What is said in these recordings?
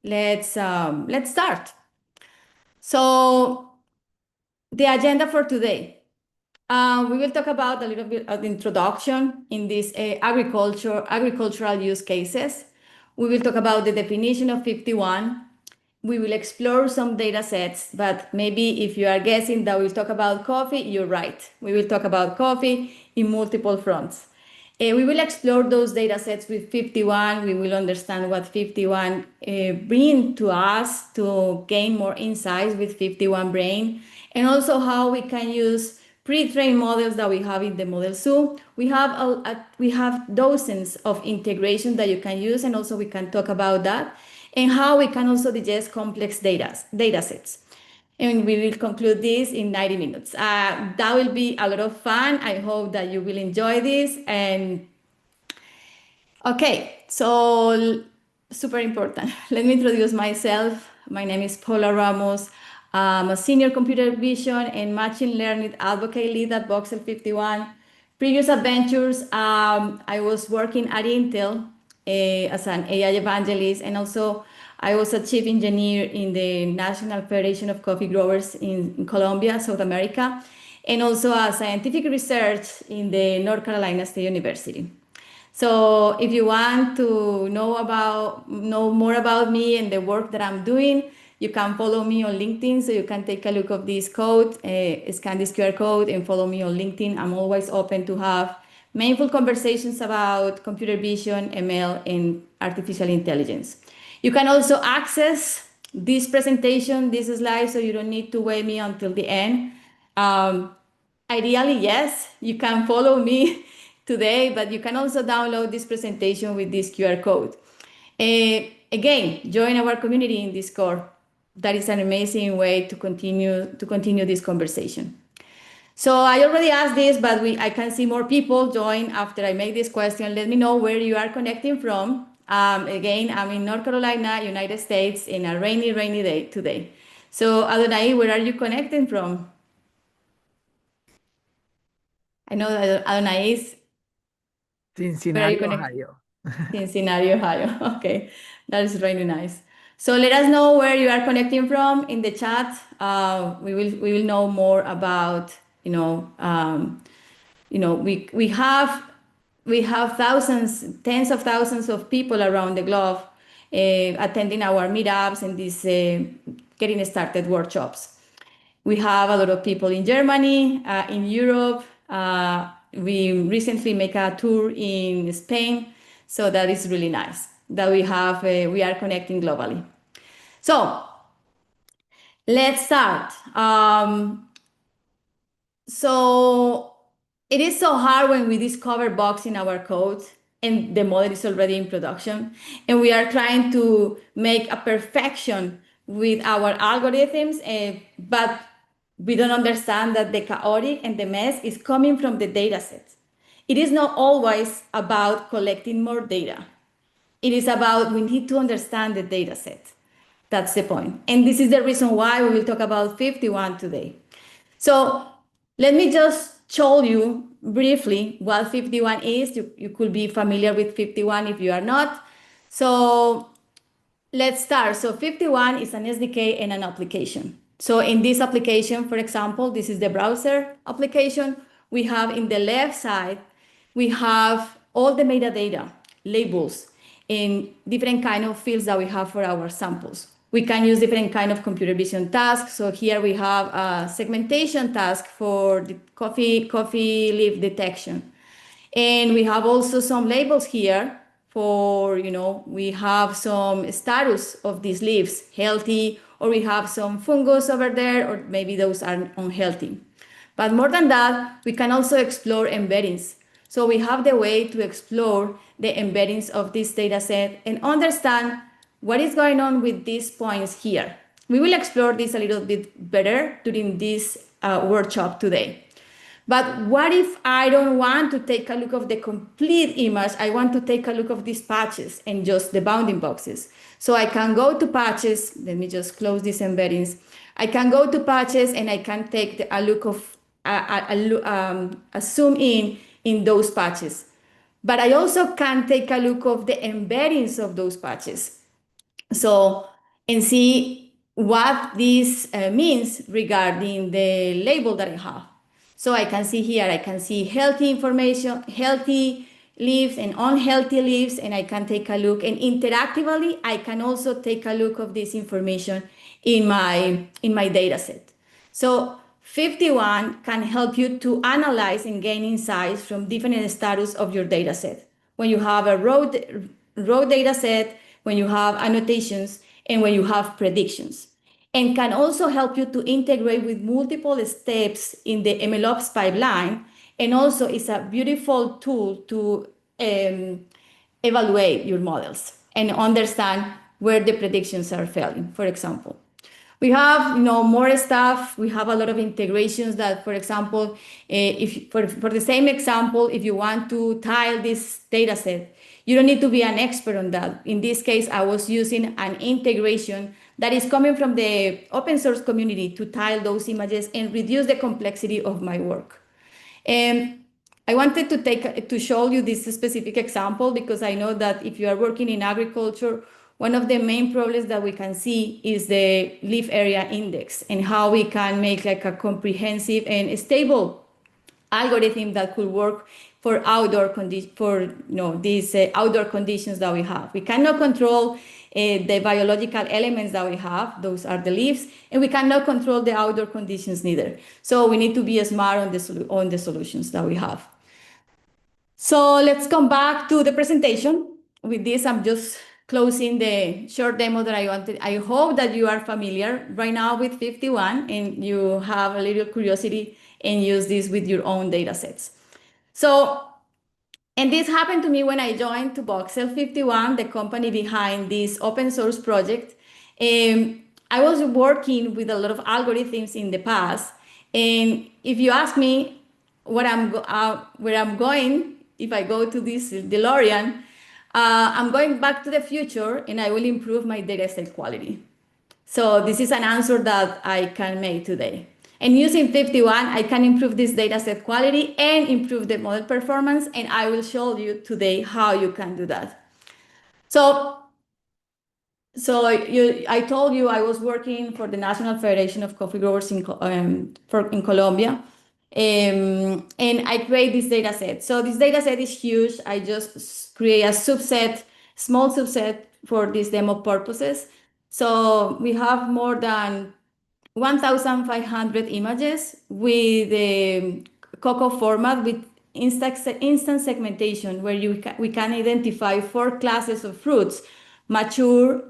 let's start. So the agenda for today. We will talk about a little bit of introduction in these agricultural use cases. We will talk about the definition of 51. We will explore some data sets, but maybe if you are guessing that we'll talk about coffee, you're right. We will talk about coffee in multiple fronts. We will explore those data sets with 51. We will understand what 51 bring to us to gain more insights with 51 Brain, and also how we can use pre-trained models that we have in the Model Zoo. We have dozens of integration that you can use, and also we can talk about that, and how we can also digest complex data sets. And we will conclude this in 90 minutes. That will be a lot of fun. I hope that you will enjoy this. And okay, so super important. Let me introduce myself. My name is Paula Ramos. I'm a senior computer vision and machine learning advocate lead at Voxel 51. Previous adventures, I was working at Intel as an AI evangelist, and also I was a chief engineer in the National Federation of Coffee Growers in Colombia, South America, and also a scientific research in the North Carolina State University. So if you want to know more about me and the work that I'm doing, you can follow me on LinkedIn. So you can take a look of this code, scan this QR code, and follow me on LinkedIn. I'm always open to have meaningful conversations about computer vision, ML, and artificial intelligence. You can also access this presentation, this slide, so you don't need to wait me until the end. Ideally, yes, you can follow me today, but you can also download this presentation with this QR code. Again, join our community in Discord. That is an amazing way to continue this conversation. So I already asked this, but I can see more people join after I make this question. Let me know where you are connecting from. Again, I'm in North Carolina, United States, in a rainy day today. So Adonai, where are you connecting from? I know that Adonai is Cincinnati, Ohio. Cincinnati, Ohio. Okay, that is really nice. So let us know where you are connecting from in the chat. We will know more about we have tens of thousands of people around the globe attending our meetups and these getting started workshops. We have a lot of people in Germany, in Europe. We recently make a tour in Spain, so that is really nice that we are connecting globally. So let's start. So it is so hard when we discover bugs in our code and the model is already in production, and we are trying to make a perfection with our algorithms, but we don't understand that the chaotic and the mess is coming from the data set. It is not always about collecting more data. It is about, we need to understand the data set. That's the point. And this is the reason why we will talk about 51 today. So let me just show you briefly what 51 is. You could be familiar with 51 if you are not. So let's start. So 51 is an SDK and an application. So in this application, for example, this is the browser application. We have in the left side, we have all the metadata, labels, in different kind of fields that we have for our samples. We can use different kind of computer vision tasks. So here we have a segmentation task for the coffee leaf detection. And we have also some labels here for, we have some status of these leaves, healthy, or we have some fungus over there, or maybe those are unhealthy. But more than that, we can also explore embeddings. So we have the way to explore the embeddings of this data set and understand what is going on with these points here. We will explore this a little bit better during this workshop today. But what if I don't want to take a look of the complete image? I want to take a look of these patches and just the bounding boxes. So I can go to patches. Let me just close these embeddings. I can go to patches and I can take a look of a zoom in those patches. But I also can take a look of the embeddings of those patches. So and see what this means regarding the label that I have. So I can see here, I can see healthy information, healthy leaves and unhealthy leaves, and I can take a look. And interactively, I can also take a look of this information in my data set. So FiftyOne can help you to analyze and gain insights from different status of your data set. When you have a raw data set, when you have annotations, and when you have predictions. And can also help you to integrate with multiple steps in the MLOps pipeline. And also it's a beautiful tool to evaluate your models and understand where the predictions are failing, for example. We have, more stuff. We have a lot of integrations that, for example, if for the same example, if you want to tile this data set, you don't need to be an expert on that. In this case, I was using an integration that is coming from the open source community to tile those images and reduce the complexity of my work. And I wanted to show you this specific example because I know that if you are working in agriculture, one of the main problems that we can see is the leaf area index and how we can make like a comprehensive and stable algorithm that could work for these outdoor conditions that we have. We cannot control the biological elements that we have; those are the leaves, and we cannot control the outdoor conditions neither. So we need to be smart on the solutions that we have. So let's come back to the presentation. With this, I'm just closing the short demo that I wanted. I hope that you are familiar right now with FiftyOne and you have a little curiosity and use this with your own data sets. So, and this happened to me when I joined to Voxel FiftyOne, the company behind this open source project. I was working with a lot of algorithms in the past. And if you ask me where I'm going, if I go to this DeLorean, I'm going back to the future and I will improve my data set quality. So this is an answer that I can make today. And using FiftyOne, I can improve this data set quality and improve the model performance. And I will show you today how you can do that. So I told you I was working for the National Federation of Coffee Growers in Colombia. And I create this data set. So this data set is huge. I just create a small subset for these demo purposes. So we have more than 1,500 images with the COCO format with instant segmentation, where we can identify 4 classes of fruits: mature,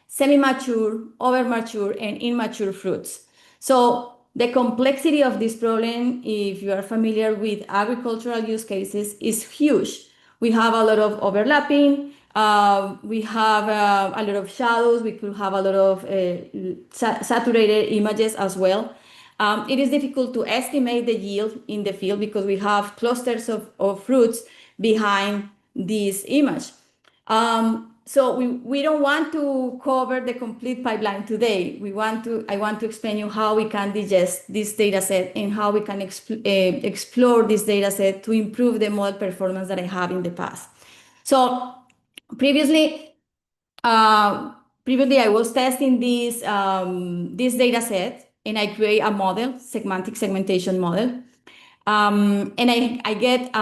semi-mature, over-mature, and immature fruits. So the complexity of this problem, if you are familiar with agricultural use cases, is huge. We have a lot of overlapping. We have a lot of shadows. We could have a lot of saturated images as well. It is difficult to estimate the yield in the field because we have clusters of fruits behind this image. So we don't want to cover the complete pipeline today. I want to explain you how we can digest this data set and how we can explore this data set to improve the model performance that I have in the past. So previously I was testing this data set and I create a model, semantic segmentation model. And I get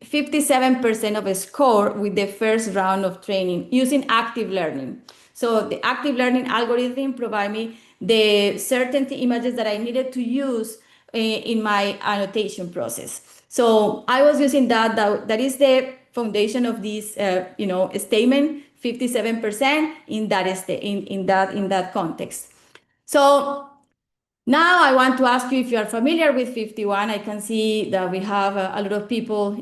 57% of a score with the first round of training using active learning. So the active learning algorithm provide me the certainty images that I needed to use in my annotation process. So I was using that is the foundation of this statement, 57% in that context. So now I want to ask you if you are familiar with FiftyOne. I can see that we have a lot of people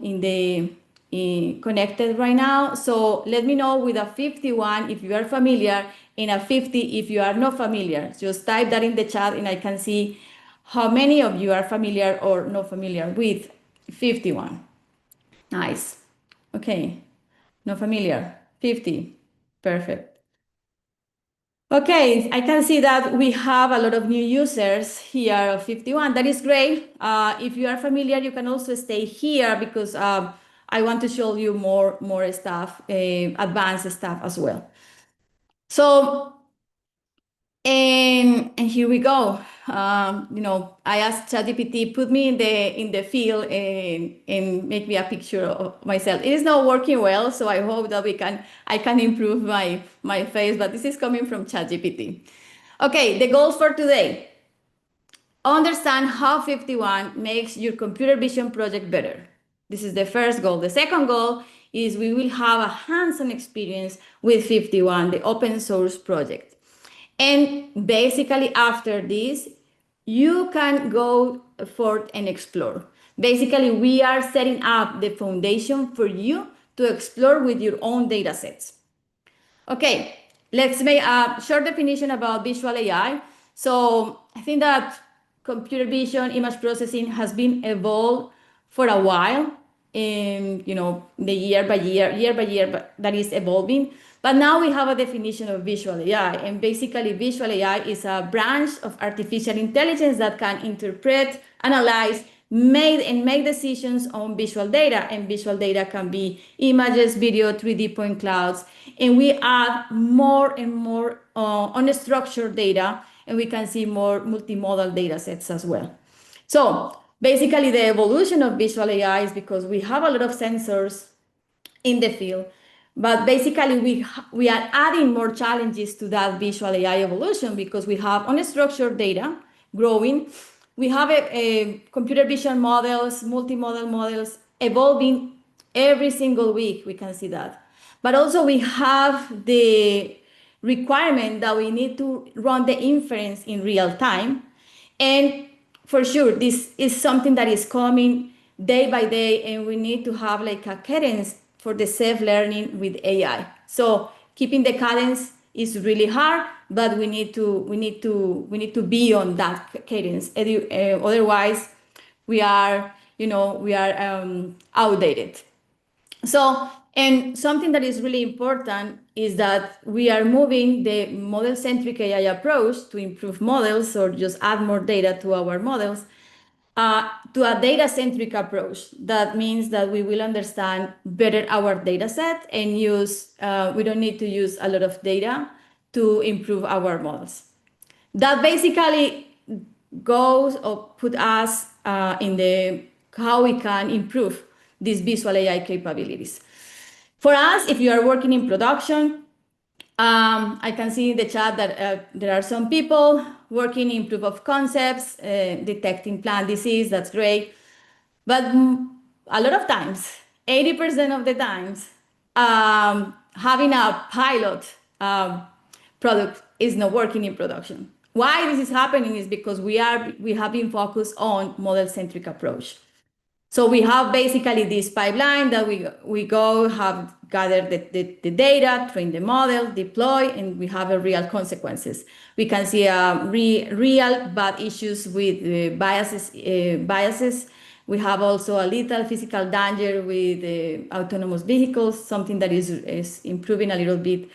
connected right now. So let me know with a FiftyOne if you are familiar, and a 50 if you are not familiar. Just type that in the chat and I can see how many of you are familiar or not familiar with FiftyOne. Nice. Okay. Not familiar. 50. Perfect. Okay, I can see that we have a lot of new users here of FiftyOne. That is great. If you are familiar, you can also stay here because I want to show you more stuff, advanced stuff as well. So, and here we go. I asked ChatGPT, put me in the field and make me a picture of myself. It is not working well, so I hope that I can improve my face, but this is coming from ChatGPT. Okay, the goals for today. Understand how FiftyOne makes your computer vision project better. This is the first goal. The second goal is we will have a hands-on experience with FiftyOne, the open source project. And basically after this, you can go forth and explore. Basically, we are setting up the foundation for you to explore with your own data sets. Okay, let's make a short definition about visual AI. So I think that computer vision, image processing has been evolved for a while in, the year by year, but that is evolving. But now we have a definition of visual AI. And basically visual AI is a branch of artificial intelligence that can interpret, analyze, make decisions on visual data, and visual data can be images, video, 3D point clouds, and we add more and more unstructured data, and we can see more multimodal data sets as well. So basically the evolution of visual AI is because we have a lot of sensors in the field, but basically we are adding more challenges to that visual AI evolution because we have unstructured data growing. We have a computer vision models, multimodal models evolving every single week. We can see that. But also we have the requirement that we need to run the inference in real time. And for sure, this is something that is coming day by day, and we need to have like a cadence for the self-learning with AI. So keeping the cadence is really hard, but we need to be on that cadence. Otherwise, we are outdated. So, and something that is really important is that we are moving the model-centric AI approach to improve models or just add more data to our models to a data-centric approach. That means that we will understand better our data set and we don't need to use a lot of data to improve our models. That basically goes or put us in the how we can improve these visual AI capabilities. For us, if you are working in production, I can see in the chat that there are some people working in proof of concepts, detecting plant disease. That's great. But a lot of times, 80% of the times, having a pilot product is not working in production. Why this is happening is because we have been focused on model-centric approach. So we have basically this pipeline that we go have gathered the data, train the model, deploy, and we have a real consequences. We can see real bad issues with biases. We have also a little physical danger with autonomous vehicles, something that is improving a little bit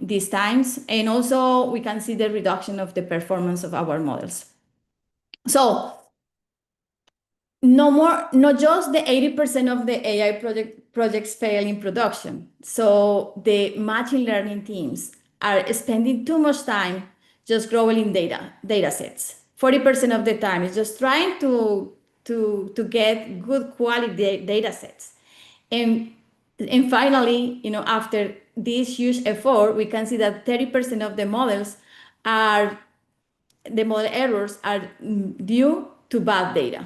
these times. And also we can see the reduction of the performance of our models. So not just the 80% of the AI projects fail in production. So the machine learning teams are spending too much time just growing data sets. 40% of the time is just trying to get good quality data sets. And finally, after this huge effort, we can see that 30% of the model errors are due to bad data.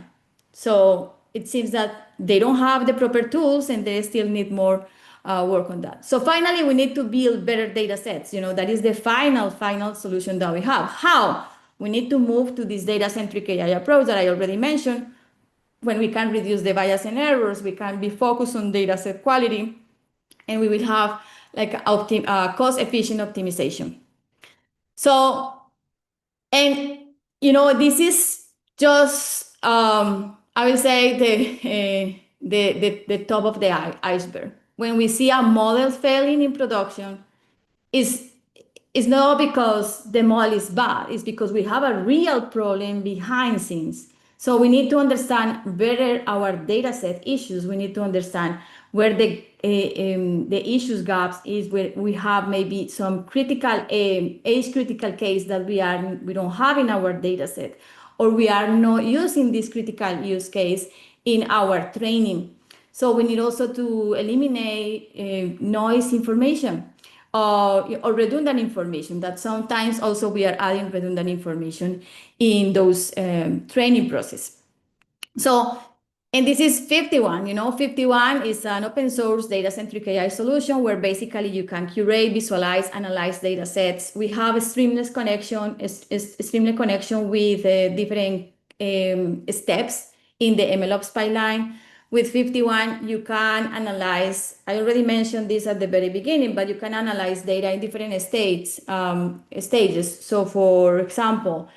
So it seems that they don't have the proper tools and they still need more work on that. So finally, we need to build better data sets. That is the final solution that we have. How? We need to move to this data-centric AI approach that I already mentioned. When we can reduce the bias and errors, we can be focused on data set quality, and we will have like cost-efficient optimization. So, and this is just I will say the top of the iceberg. When we see a model failing in production, it's not because the model is bad, it's because we have a real problem behind scenes. So we need to understand better our data set issues. We need to understand where the issues gaps is, where we have maybe some critical age critical case that we don't have in our data set, or we are not using this critical use case in our training. So we need also to eliminate noise information or redundant information, that sometimes also we are adding redundant information in those training process. So, and this is FiftyOne. FiftyOne is an open source data-centric AI solution where basically you can curate, visualize, analyze data sets. We have a streamless connection with different steps in the MLOps pipeline. With FiftyOne, you can analyze, I already mentioned this at the very beginning, but you can analyze data in different stages. So for example,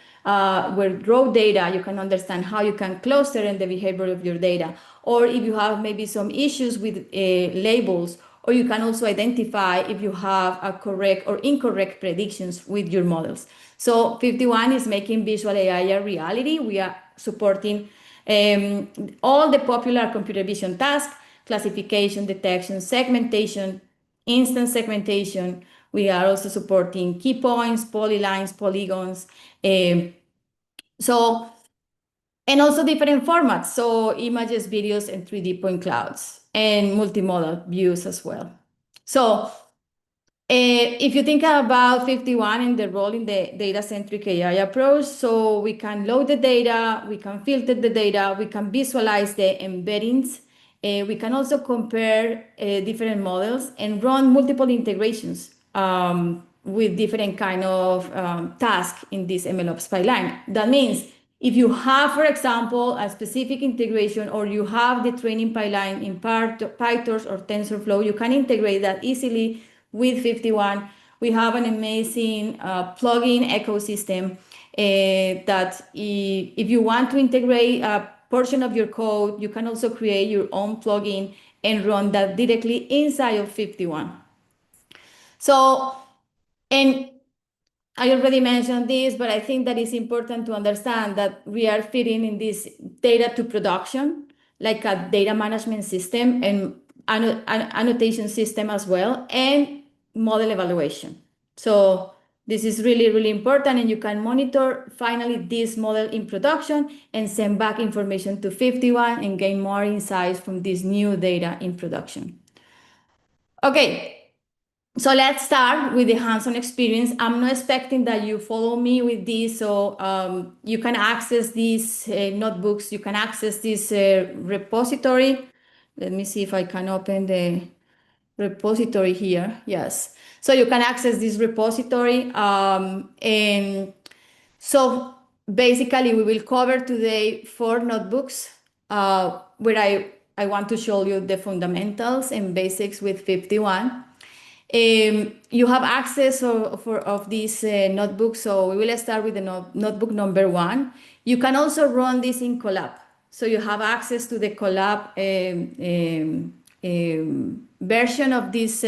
with raw data, you can understand how you can cluster in the behavior of your data. Or if you have maybe some issues with labels, or you can also identify if you have a correct or incorrect predictions with your models. So FiftyOne is making visual AI a reality. We are supporting all the popular computer vision tasks: classification, detection, segmentation, instance segmentation. We are also supporting key points, polylines, polygons. So, and also different formats. So images, videos, and 3D point clouds, and multimodal views as well. So if you think about FiftyOne and the role in the data-centric AI approach, so we can load the data, we can filter the data, we can visualize the embeddings, we can also compare different models and run multiple integrations with different kind of tasks in this MLOps pipeline. That means if you have, for example, a specific integration, or you have the training pipeline in PyTorch or TensorFlow, you can integrate that easily with FiftyOne. We have an amazing plugin ecosystem that if you want to integrate a portion of your code, you can also create your own plugin and run that directly inside of FiftyOne. So, and I already mentioned this, but I think that it's important to understand that we are fitting in this data to production, like a data management system and annotation system as well, and model evaluation. So this is really, really important, and you can monitor finally this model in production and send back information to FiftyOne and gain more insights from this new data in production. Okay. So let's start with the hands-on experience. I'm not expecting that you follow me with this, so you can access these notebooks, you can access this repository. Let me see if I can open the repository here. Yes. So you can access this repository. And so basically we will cover today 4 notebooks where I want to show you the fundamentals and basics with FiftyOne. You have access of this notebook, so we will start with the notebook number 1. You can also run this in Colab, so you have access to the Colab version of this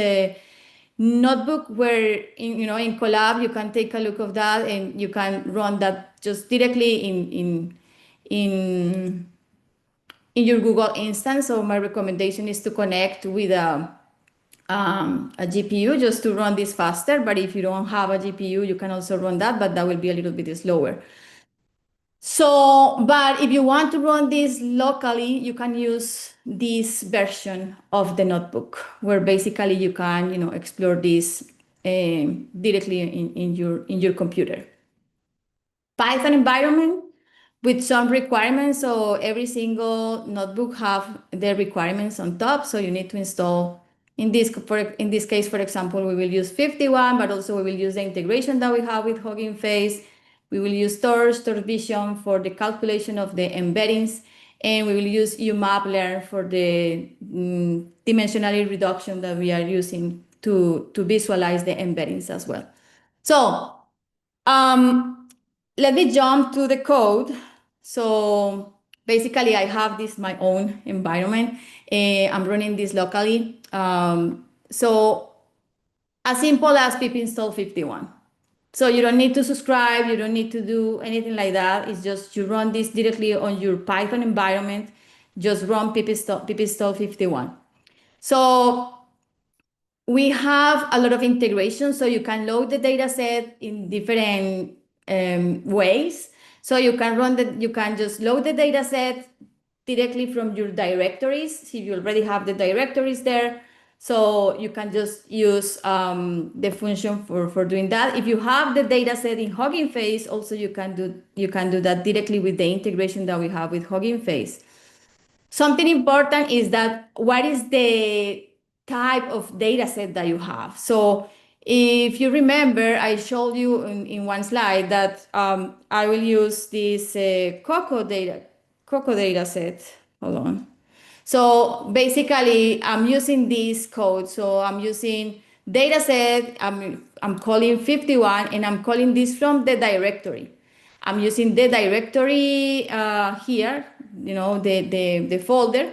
notebook, where in Colab you can take a look of that and you can run that just directly in your Google instance. So my recommendation is to connect with a GPU just to run this faster. But if you don't have a GPU, you can also run that, but that will be a little bit slower. So, but if you want to run this locally, you can use this version of the notebook, where basically you can, explore this directly in your computer. Python environment with some requirements. So every single notebook have their requirements on top. So you need to install, in this case, for example, we will use FiftyOne, but also we will use the integration that we have with Hugging Face. We will use Torch Vision for the calculation of the embeddings, and we will use UMapLearn for the dimensionality reduction that we are using to visualize the embeddings as well. So let me jump to the code. So basically I have this my own environment. I'm running this locally. So as simple as pip install FiftyOne. So you don't need to subscribe, you don't need to do anything like that. It's just you run this directly on your Python environment, just run pipistrel 51. So we have a lot of integration, so you can load the data set in different ways. So you can just load the data set directly from your directories. If you already have the directories there, so you can just use the function for doing that. If you have the data set in Hugging Face, also you can do that directly with the integration that we have with Hugging Face. Something important is that what is the type of data set that you have. So if you remember, I showed you in one slide that I will use this Coco data set. Hold on. So basically, I'm using this code. So I'm using dataset, I'm calling 51, and I'm calling this from the directory. I'm using the directory here, the folder,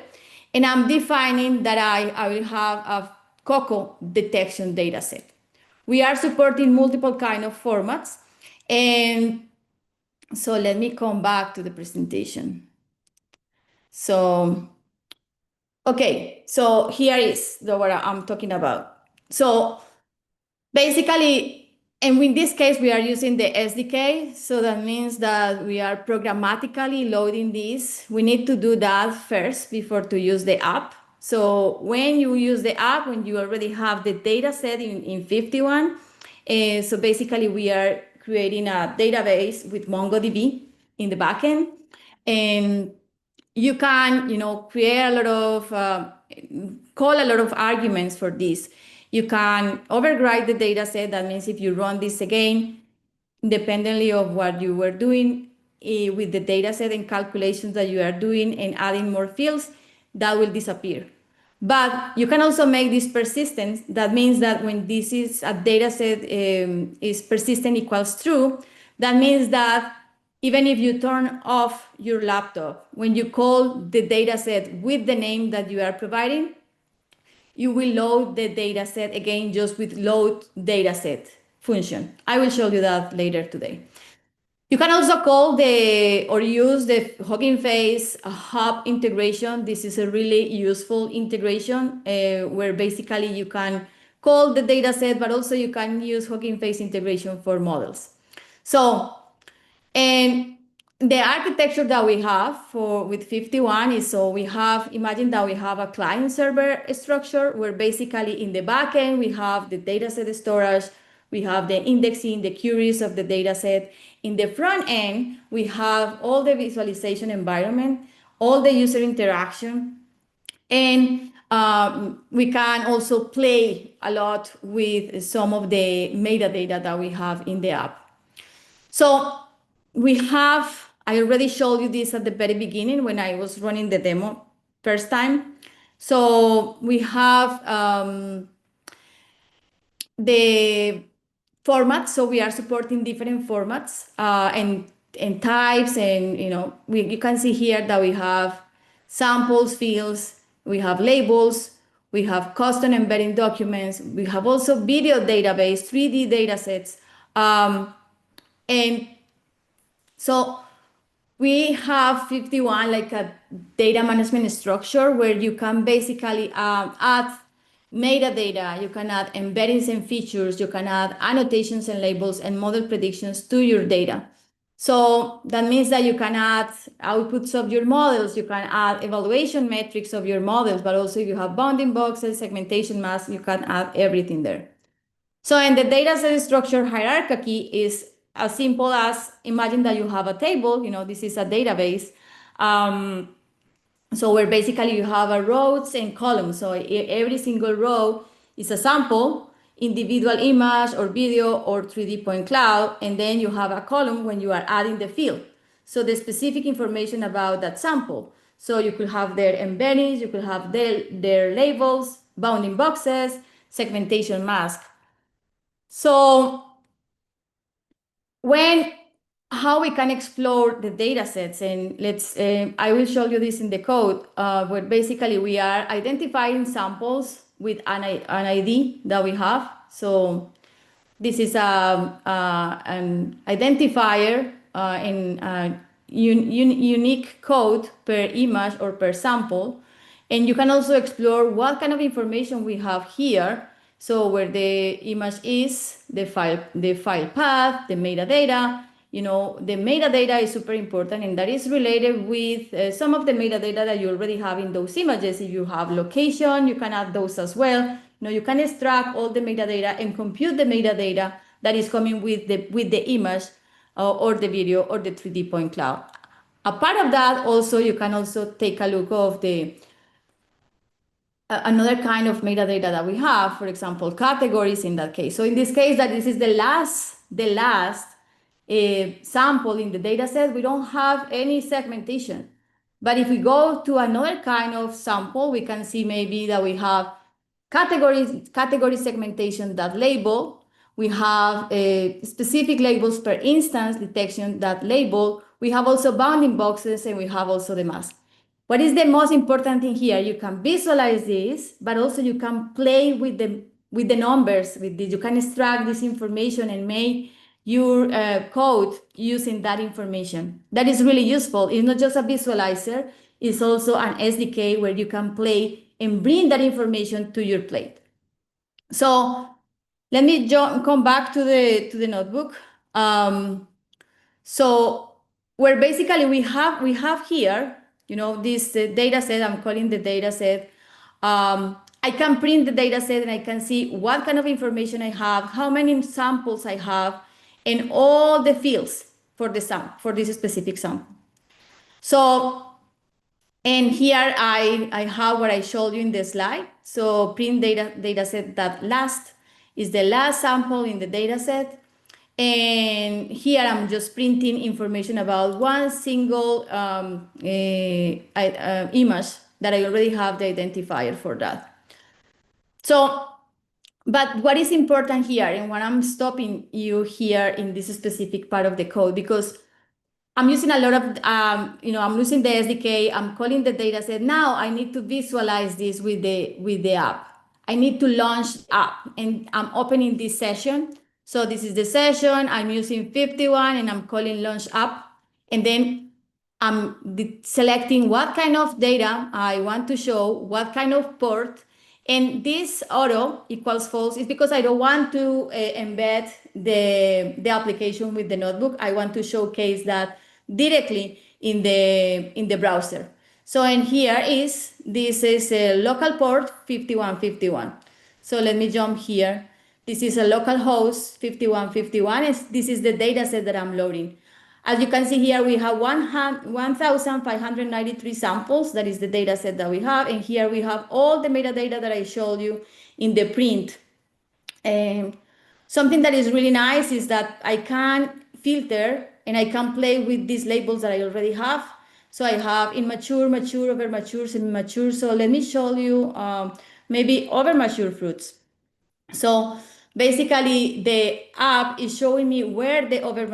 and I'm defining that I will have a COCO detection dataset. We are supporting multiple kind of formats. And so let me come back to the presentation. So okay, so here is what I'm talking about. So basically, and in this case, we are using the SDK. So that means that we are programmatically loading this. We need to do that first before to use the app. So when you use the app, when you already have the data set in 51, so basically we are creating a database with MongoDB in the backend. And you can, create a lot of, call a lot of arguments for this. You can override the data set. That means if you run this again, independently of what you were doing with the data set and calculations that you are doing and adding more fields, that will disappear. But you can also make this persistent. That means that when this is a data set is persistent equals true, that means that even if you turn off your laptop, when you call the data set with the name that you are providing, you will load the data set again just with load data set function. I will show you that later today. You can also call or use the Hugging Face hub integration. This is a really useful integration where basically you can call the data set, but also you can use Hugging Face integration for models. So, and the architecture that we have with 51 is, so imagine that we have a client server structure where basically in the backend we have the dataset storage, we have the indexing, the queries of the dataset. In the front end, we have all the visualization environment, all the user interaction, and we can also play a lot with some of the metadata that we have in the app. So I already showed you this at the very beginning when I was running the demo first time. So we have the formats. So we are supporting different formats and types. And, you can see here that we have samples, fields, we have labels, we have custom embedding documents. We have also video database, 3D datasets. And so we have 51 like a data management structure where you can basically add metadata, you can add embeddings and features, you can add annotations and labels and model predictions to your data. So that means that you can add outputs of your models, you can add evaluation metrics of your models, but also if you have bounding boxes, segmentation masks, you can add everything there. So in the data set structure hierarchy is as simple as imagine that you have a table, this is a database. So where basically you have a rows and columns. So every single row is a sample, individual image or video or 3D point cloud. And then you have a column when you are adding the field. So the specific information about that sample. So you could have their embeddings, you could have their labels, bounding boxes, segmentation mask. So how we can explore the data sets, and I will show you this in the code, where basically we are identifying samples with an ID that we have. So this is an identifier in unique code per image or per sample. And you can also explore what kind of information we have here. So where the image is, the file path, the metadata. The metadata is super important, and that is related with some of the metadata that you already have in those images. If you have location, you can add those as well. You can extract all the metadata and compute the metadata that is coming with the image or the video or the 3D point cloud. A part of that also, you can also take a look of the another kind of metadata that we have, for example, categories in that case. So in this case, that this is the last sample in the data set, we don't have any segmentation. But if we go to another kind of sample, we can see maybe that we have category segmentation that label. We have specific labels per instance detection that label. We have also bounding boxes, and we have also the mask. What is the most important thing here? You can visualize this, but also you can play with the numbers. With this, you can extract this information and make your code using that information. That is really useful. It's not just a visualizer, it's also an SDK where you can play and bring that information to your plate. So let me come back to the notebook. So where basically we have here, this data set, I'm calling the data set. I can print the data set and I can see what kind of information I have, how many samples I have, and all the fields for this specific sample. So, and here I have what I showed you in the slide. So print data set that last is the last sample in the data set. And here I'm just printing information about one single image that I already have the identifier for that. So, but what is important here, and what I'm stopping you here in this specific part of the code, because I'm using a lot of, I'm using the SDK, I'm calling the data set. Now I need to visualize this with the app. I need to launch the app, and I'm opening this session. So this is the session, I'm using FiftyOne, and I'm calling launch app. And then I'm selecting what kind of data I want to show, what kind of port. And this auto equals false is because I don't want to embed the application with the notebook. I want to showcase that directly in the browser. So, and here this is a local port 5151. So let me jump here. This is a local host 5151, and this is the data set that I'm loading. As you can see here, we have 1,593 samples. That is the data set that we have. And here we have all the metadata that I showed you in the print. Something that is really nice is that I can filter and I can play with these labels that I already have. So I have immature, mature, over mature, semi-mature. So let me show you maybe over mature fruits. So basically the app is showing me where the over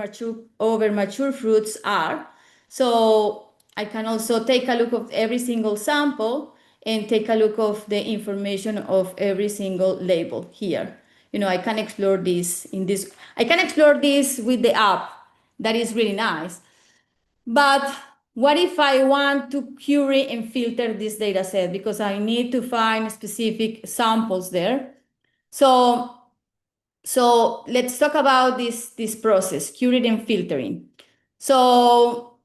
mature fruits are. So I can also take a look of every single sample and take a look of the information of every single label here. I can explore this I can explore this with the app. That is really nice. But what if I want to query and filter this data set because I need to find specific samples there? So let's talk about this process, querying and filtering. So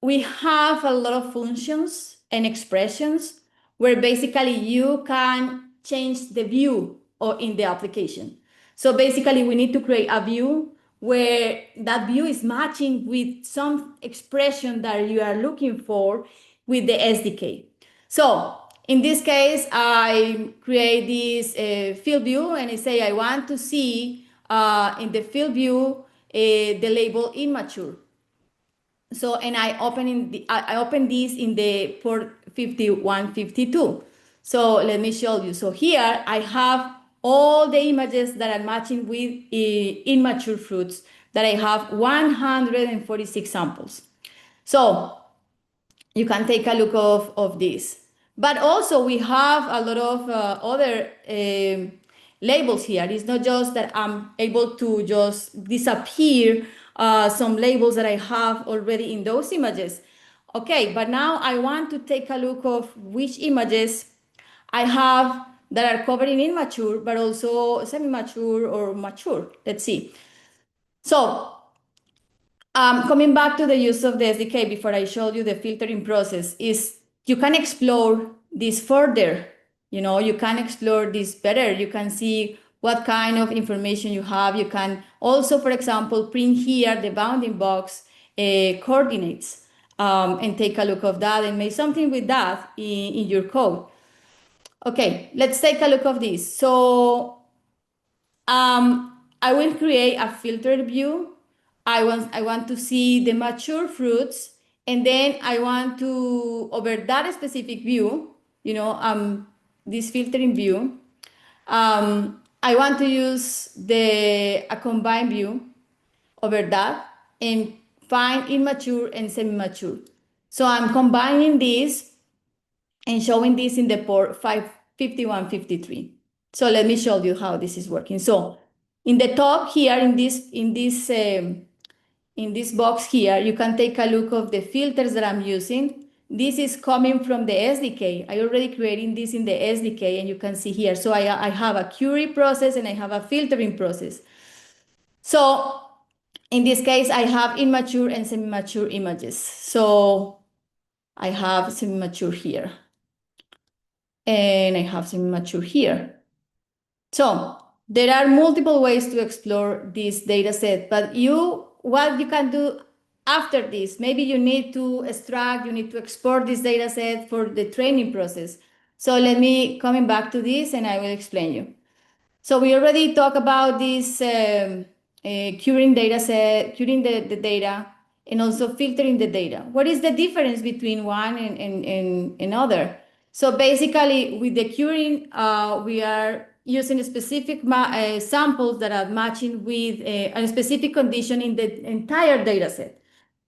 we have a lot of functions and expressions where basically you can change the view or in the application. So basically we need to create a view where that view is matching with some expression that you are looking for with the SDK. So in this case, I create this field view and I say I want to see in the field view the label immature. So, and I open this in the port 5152. So let me show you. So here I have all the images that are matching with immature fruits that I have 146 samples. So you can take a look of this. But also we have a lot of other labels here. It's not just that I'm able to just disappear some labels that I have already in those images. Okay, but now I want to take a look of which images I have that are covered in immature, but also semi-mature or mature. Let's see. So coming back to the use of the SDK before I showed you the filtering process is you can explore this further. You can explore this better. You can see what kind of information you have. You can also, for example, print here the bounding box coordinates and take a look of that and make something with that in your code. Okay, let's take a look of this. So I will create a filtered view. I want to see the mature fruits, and then I want to, over that specific view, this filtering view, I want to use a combined view over that and find immature and semi-mature. So I'm combining this and showing this in the port 51, 53. So let me show you how this is working. So in the top here, in this box here, you can take a look of the filters that I'm using. This is coming from the SDK. I already created this in the SDK, and you can see here. So I have a query process and I have a filtering process. So in this case, I have immature and semi-mature images. So I have semi-mature here, and I have semi-mature here. So there are multiple ways to explore this data set, but what you can do after this, maybe you need to extract, you need to export this data set for the training process. So let me coming back to this and I will explain you. So we already talked about this curing data set, curing the data, and also filtering the data. What is the difference between one and another? So basically, with the curing, we are using specific samples that are matching with a specific condition in the entire data set.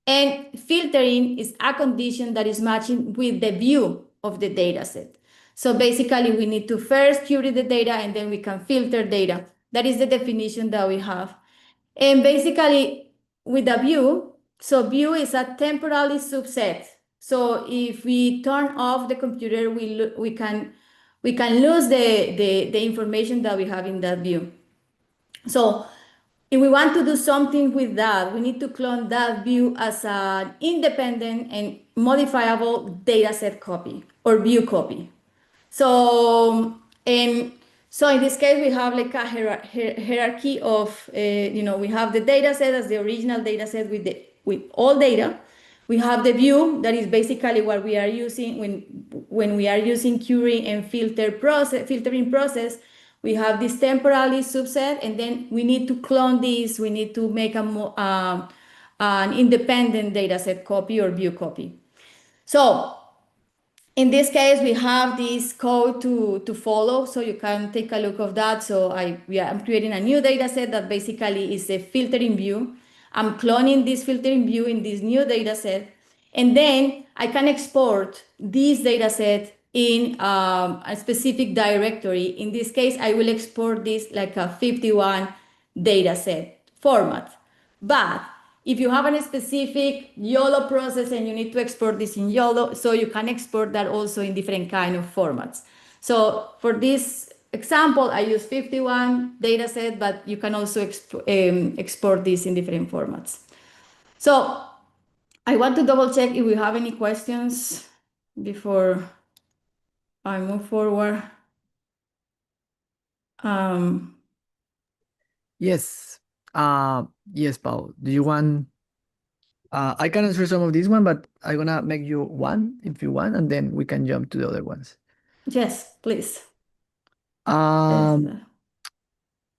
And filtering is a condition that is matching with the view of the data set. So basically, we need to first query the data and then we can filter data. That is the definition that we have. And basically, with a view, so view is a temporary subset. So if we turn off the computer, we can lose the information that we have in that view. So if we want to do something with that, we need to clone that view as an independent and modifiable dataset copy or view copy. So, and so in this case, we have like a hierarchy of, we have the data set as the original data set with all data. We have the view that is basically what we are using when we are using query and filtering process. We have this temporary subset, and then we need to clone this. We need to make an independent data set copy or view copy. So in this case, we have this code to follow, so you can take a look of that. So I'm creating a new data set that basically is a filtering view. I'm cloning this filtering view in this new data set, and then I can export this data set in a specific directory. In this case, I will export this like a 51 data set format. But if you have a specific YOLO process and you need to export this in YOLO, so you can export that also in different kind of formats. So for this example, I use 51 dataset, but you can also export this in different formats. So I want to double check if we have any questions before I move forward. Yes. Yes, Paul. Do you want? I can answer some of these one, but I'm gonna make you one if you want, and then we can jump to the other ones. Yes, please. Yeah,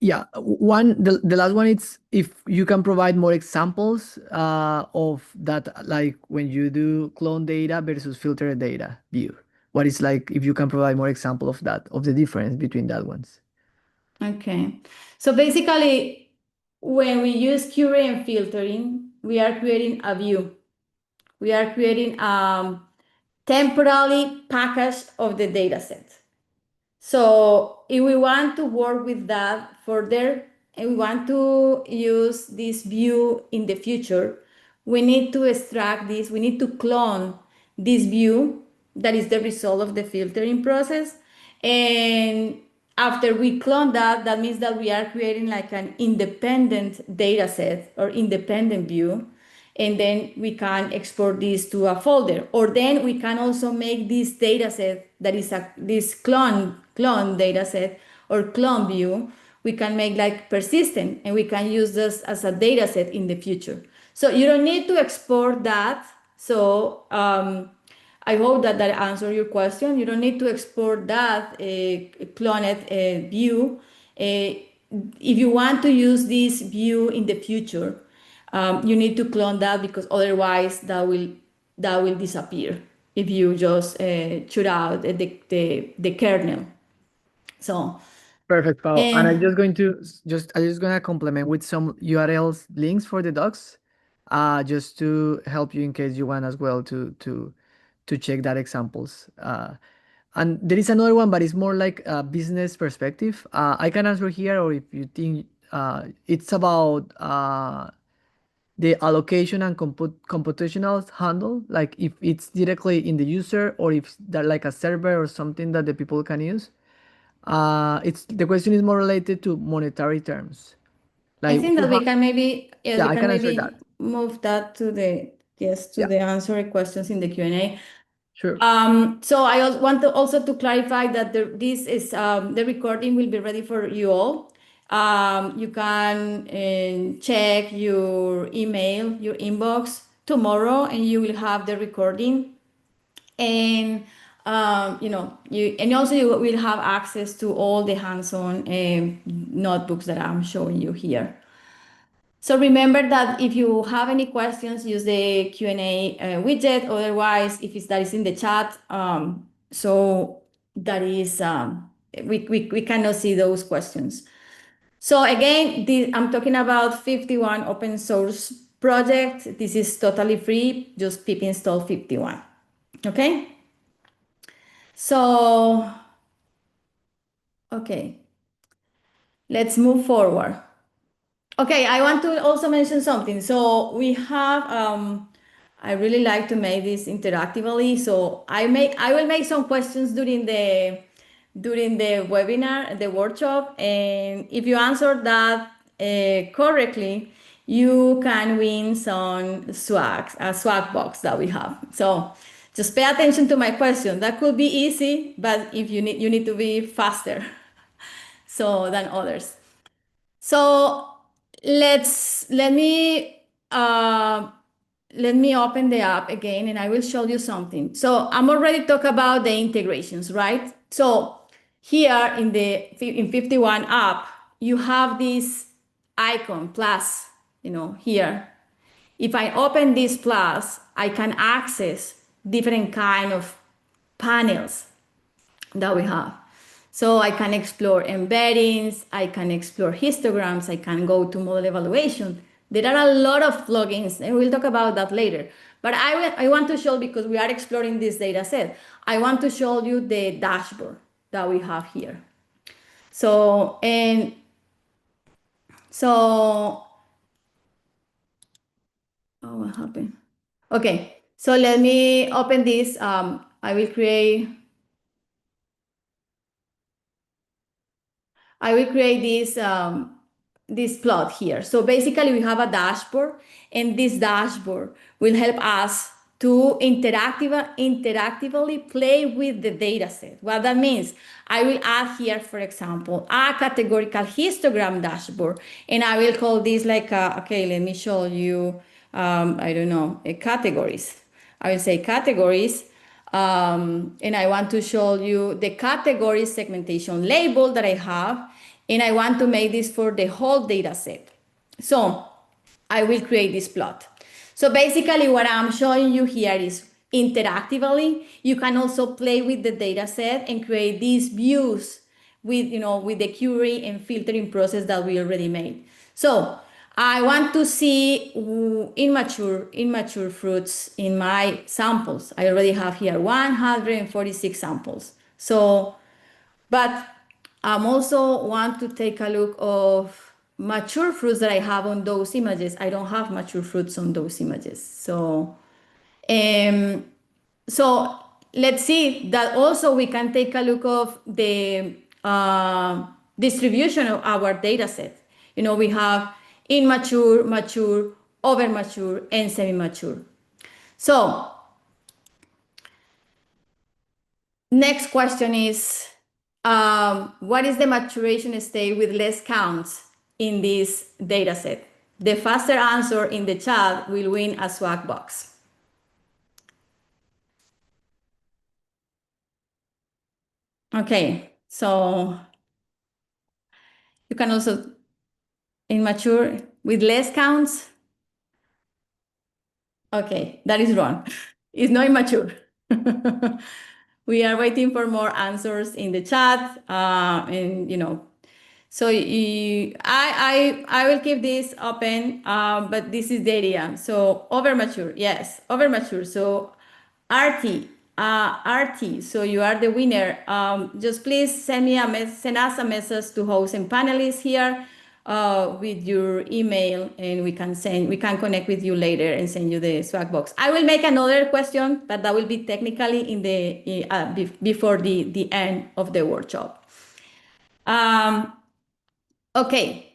the last one is if you can provide more examples of that, like when you do clone data versus filtered data view. What is like if you can provide more example of that, of the difference between that ones. Okay. So basically, when we use query and filtering, we are creating a view. We are creating temporally package of the data set. So if we want to work with that further and we want to use this view in the future, we need to extract this, we need to clone this view that is the result of the filtering process. And after we clone that, that means that we are creating like an independent data set or independent view. And then we can export this to a folder. Or then we can also make this data set that is this clone data set or clone view. We can make like persistent and we can use this as a data set in the future. So you don't need to export that. So I hope that that answered your question. You don't need to export that cloned view. If you want to use this view in the future, you need to clone that because otherwise that will disappear if you just shoot out the kernel. So, Perfect, Pao. And I'm uh, just going to I'm just gonna complement with some URLs links for the docs, just to help you in case you want as well to check that examples. And there is another one, but it's more like a business perspective. I can answer here, or if you think it's about the allocation and computational handle, like if it's directly in the user or if they're like a server or something that the people can use. It's the question is more related to monetary terms. I Like think that we can maybe, yeah, yeah, we I can can answer maybe that. move that to the, yes, to Yeah, the answering questions in the Q&A. sure. So I want to also to clarify that this is the recording will be ready for you all. You can check your email, your inbox tomorrow, and you will have the recording. And you and also you will have access to all the hands-on notebooks that I'm showing you here. So remember that if you have any questions, use the Q&A widget. Otherwise, if that is in the chat, so that is, we cannot see those questions. So again, I'm talking about 51 open source project. This is totally free. Just pip install 51. Okay. So, okay, let's move forward. Okay, I want to also mention something. So we have, I really like to make this interactively. So I will make some questions during the webinar, the workshop, and if you answer that correctly, you can win some swag, a swag box that we have. So just pay attention to my question. That could be easy, but if you need to be faster so than others. So let's uh, let me open the app again and I will show you something. So I'm already talk about the integrations, right? So here in 51 app, you have this icon plus, here. If I open this plus, I can access different kind of panels that we have. So I can explore embeddings, I can explore histograms, I can go to model evaluation. There are a lot of plugins, and we'll talk about that later. But I want to show, because we are exploring this data set, I want to show you the dashboard that we have here. So, oh, what happened? Okay, so let me open this. I will create this plot here. So basically we have a dashboard, and this dashboard will help us to interactively play with the data set. What that means, I will add here, for example, a categorical histogram dashboard, and I will call this like, okay, let me show you, I don't know, categories. I will say categories. And I want to show you the category segmentation label that I have, and I want to make this for the whole data set. So I will create this plot. So basically what I'm showing you here is interactively, you can also play with the data set and create these views with the query and filtering process that we already made. So I want to see immature fruits in my samples. I already have here 146 samples. So But I'm also want to take a look of mature fruits that I have on those images. I don't have mature fruits on those images. Um, so let's see that also we can take a look of the distribution of our data set. We have immature, mature, over mature, and semi-mature. So next question is, what is the maturation state with less counts in this data set? The faster answer in the chat will win a swag box. Okay, so you can also immature with less counts. Okay, that is wrong. It's not immature. We are waiting for more answers in the chat, and so I will keep this open, but this is the idea. So over mature, yes, over mature. So RT, RT. So you are the winner. Just please send us a message to host and panelists here with your email, and we can connect with you later and send you the swag box. I will make another question, but that will be technically before the end of the workshop. Okay,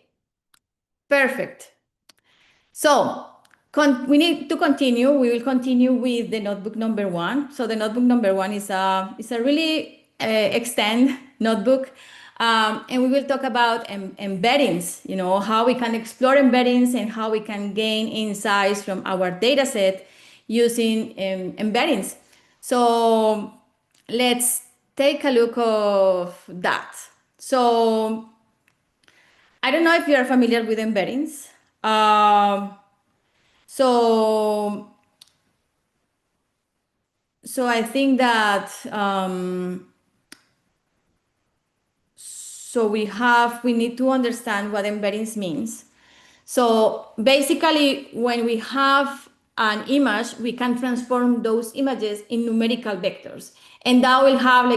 perfect. So we need to continue. We will continue with the notebook number 1. So the notebook number 1 is a really extend notebook. And we will talk about embeddings, how we can explore embeddings and how we can gain insights from our data set using embeddings. So let's take a look of that. So I don't know if you are familiar with embeddings. So I think that we need to understand what embeddings means. So basically, when we have an image, we can transform those images in numerical vectors, and that will have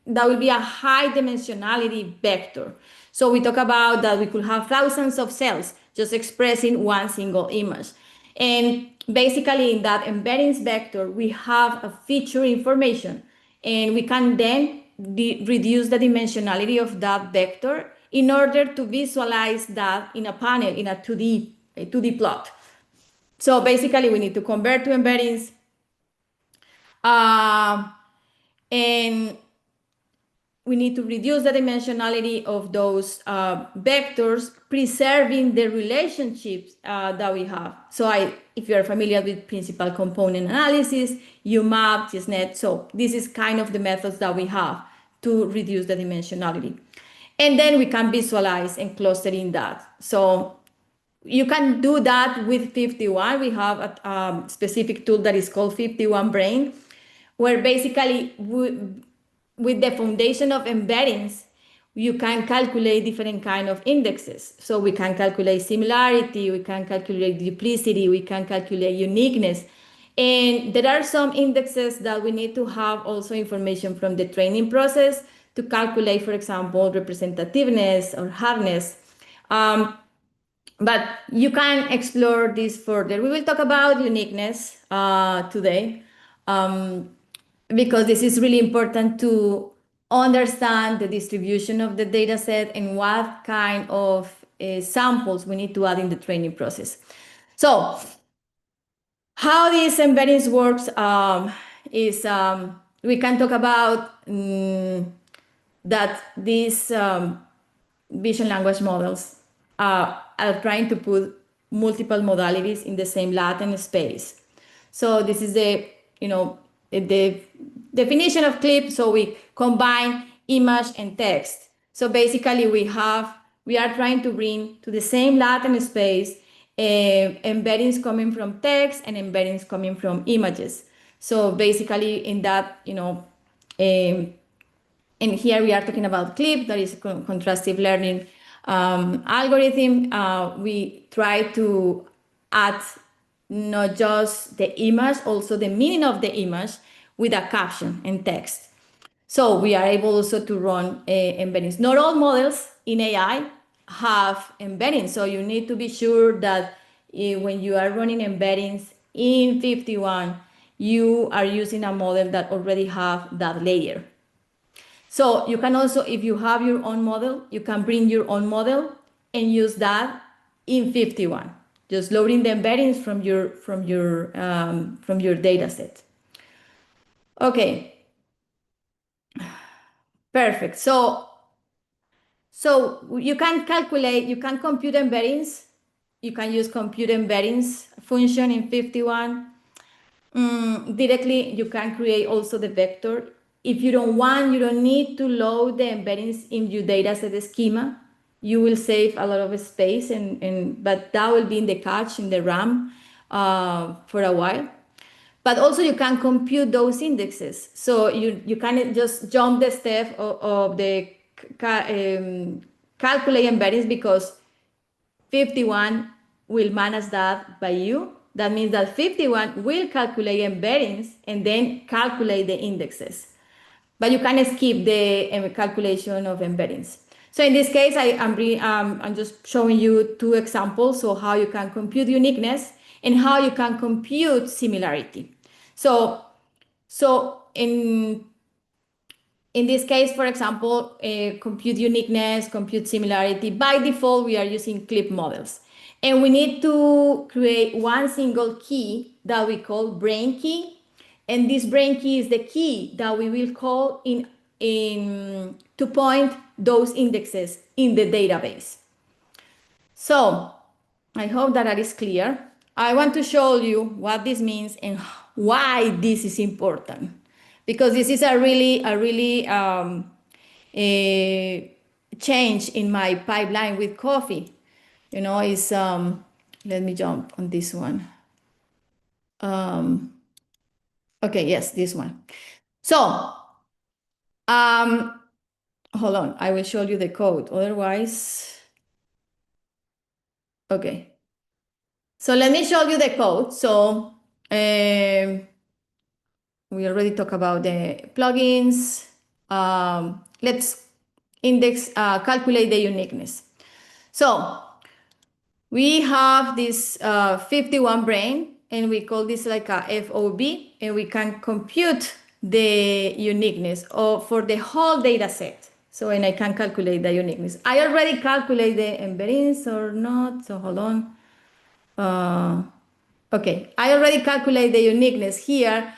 that will be a high dimensionality vector. So we talk about that we could have thousands of cells just expressing one single image. And basically in that embeddings vector, we have a feature information, and we can then reduce the dimensionality of that vector in order to visualize that in a panel, in a 2D plot. So basically we need to convert to embeddings, and we need to reduce the dimensionality of those vectors, preserving the relationships that we have. So if you're familiar with principal component analysis, UMAP, TSNet, so this is kind of the methods that we have to reduce the dimensionality. And then we can visualize and cluster in that. So you can do that with FiftyOne. We have a specific tool that is called FiftyOne Brain, where basically with the foundation of embeddings, you can calculate different kind of indexes. So we can calculate similarity, we can calculate duplicity, we can calculate uniqueness. And there are some indexes that we need to have also information from the training process to calculate, for example, representativeness or hardness. But you can explore this further. We will talk about uniqueness today, because this is really important to understand the distribution of the data set and what kind of samples we need to add in the training process. So how these embeddings works is we can talk about that these vision language models are trying to put multiple modalities in the same latent space. So this is the definition of clip. So we combine image and text. So basically we are trying to bring to the same latent space embeddings coming from text and embeddings coming from images. So basically in that, and here we are talking about CLIP, that is a contrastive learning algorithm. We try to add not just the image, also the meaning of the image with a caption and text. So we are able also to run embeddings. Not all models in AI have embeddings, so you need to be sure that when you are running embeddings in FiftyOne, you are using a model that already have that layer. So you can also, if you have your own model, you can bring your own model and use that in FiftyOne, just loading the embeddings from your data set. Okay, perfect. So you can calculate, you can compute embeddings. You can use compute embeddings function in FiftyOne. Directly, you can create also the vector. If you don't want, you don't need to load the embeddings in your dataset schema. You will save a lot of space, but that will be in the cache, in the RAM for a while. But also you can compute those indexes. So you can just jump the step of the calculate embeddings because FiftyOne will manage that by you. That means that FiftyOne will calculate embeddings and then calculate the indexes. But you can skip the calculation of embeddings. So in this case, I'm just showing you two examples of how you can compute uniqueness and how you can compute similarity. So in this case, for example, compute uniqueness, compute similarity, by default, we are using clip models. And we need to create one single key that we call brain key. And this brain key is the key that we will call in to point those indexes in the database. So I hope that is clear. I want to show you what this means and why this is important, because this is a change in my pipeline with coffee. You know, let me jump on this one. Okay, yes, this one. So, hold on, I will show you the code. Otherwise, okay. So let me show you the code. So we already talked about the plugins. Let's calculate the uniqueness. So we have this FiftyOne brain, and we call this like a FOB, and we can compute the uniqueness for the whole data set. So, and I can calculate the uniqueness. I already calculate the embeddings or not, so hold on. Okay, I already calculate the uniqueness here,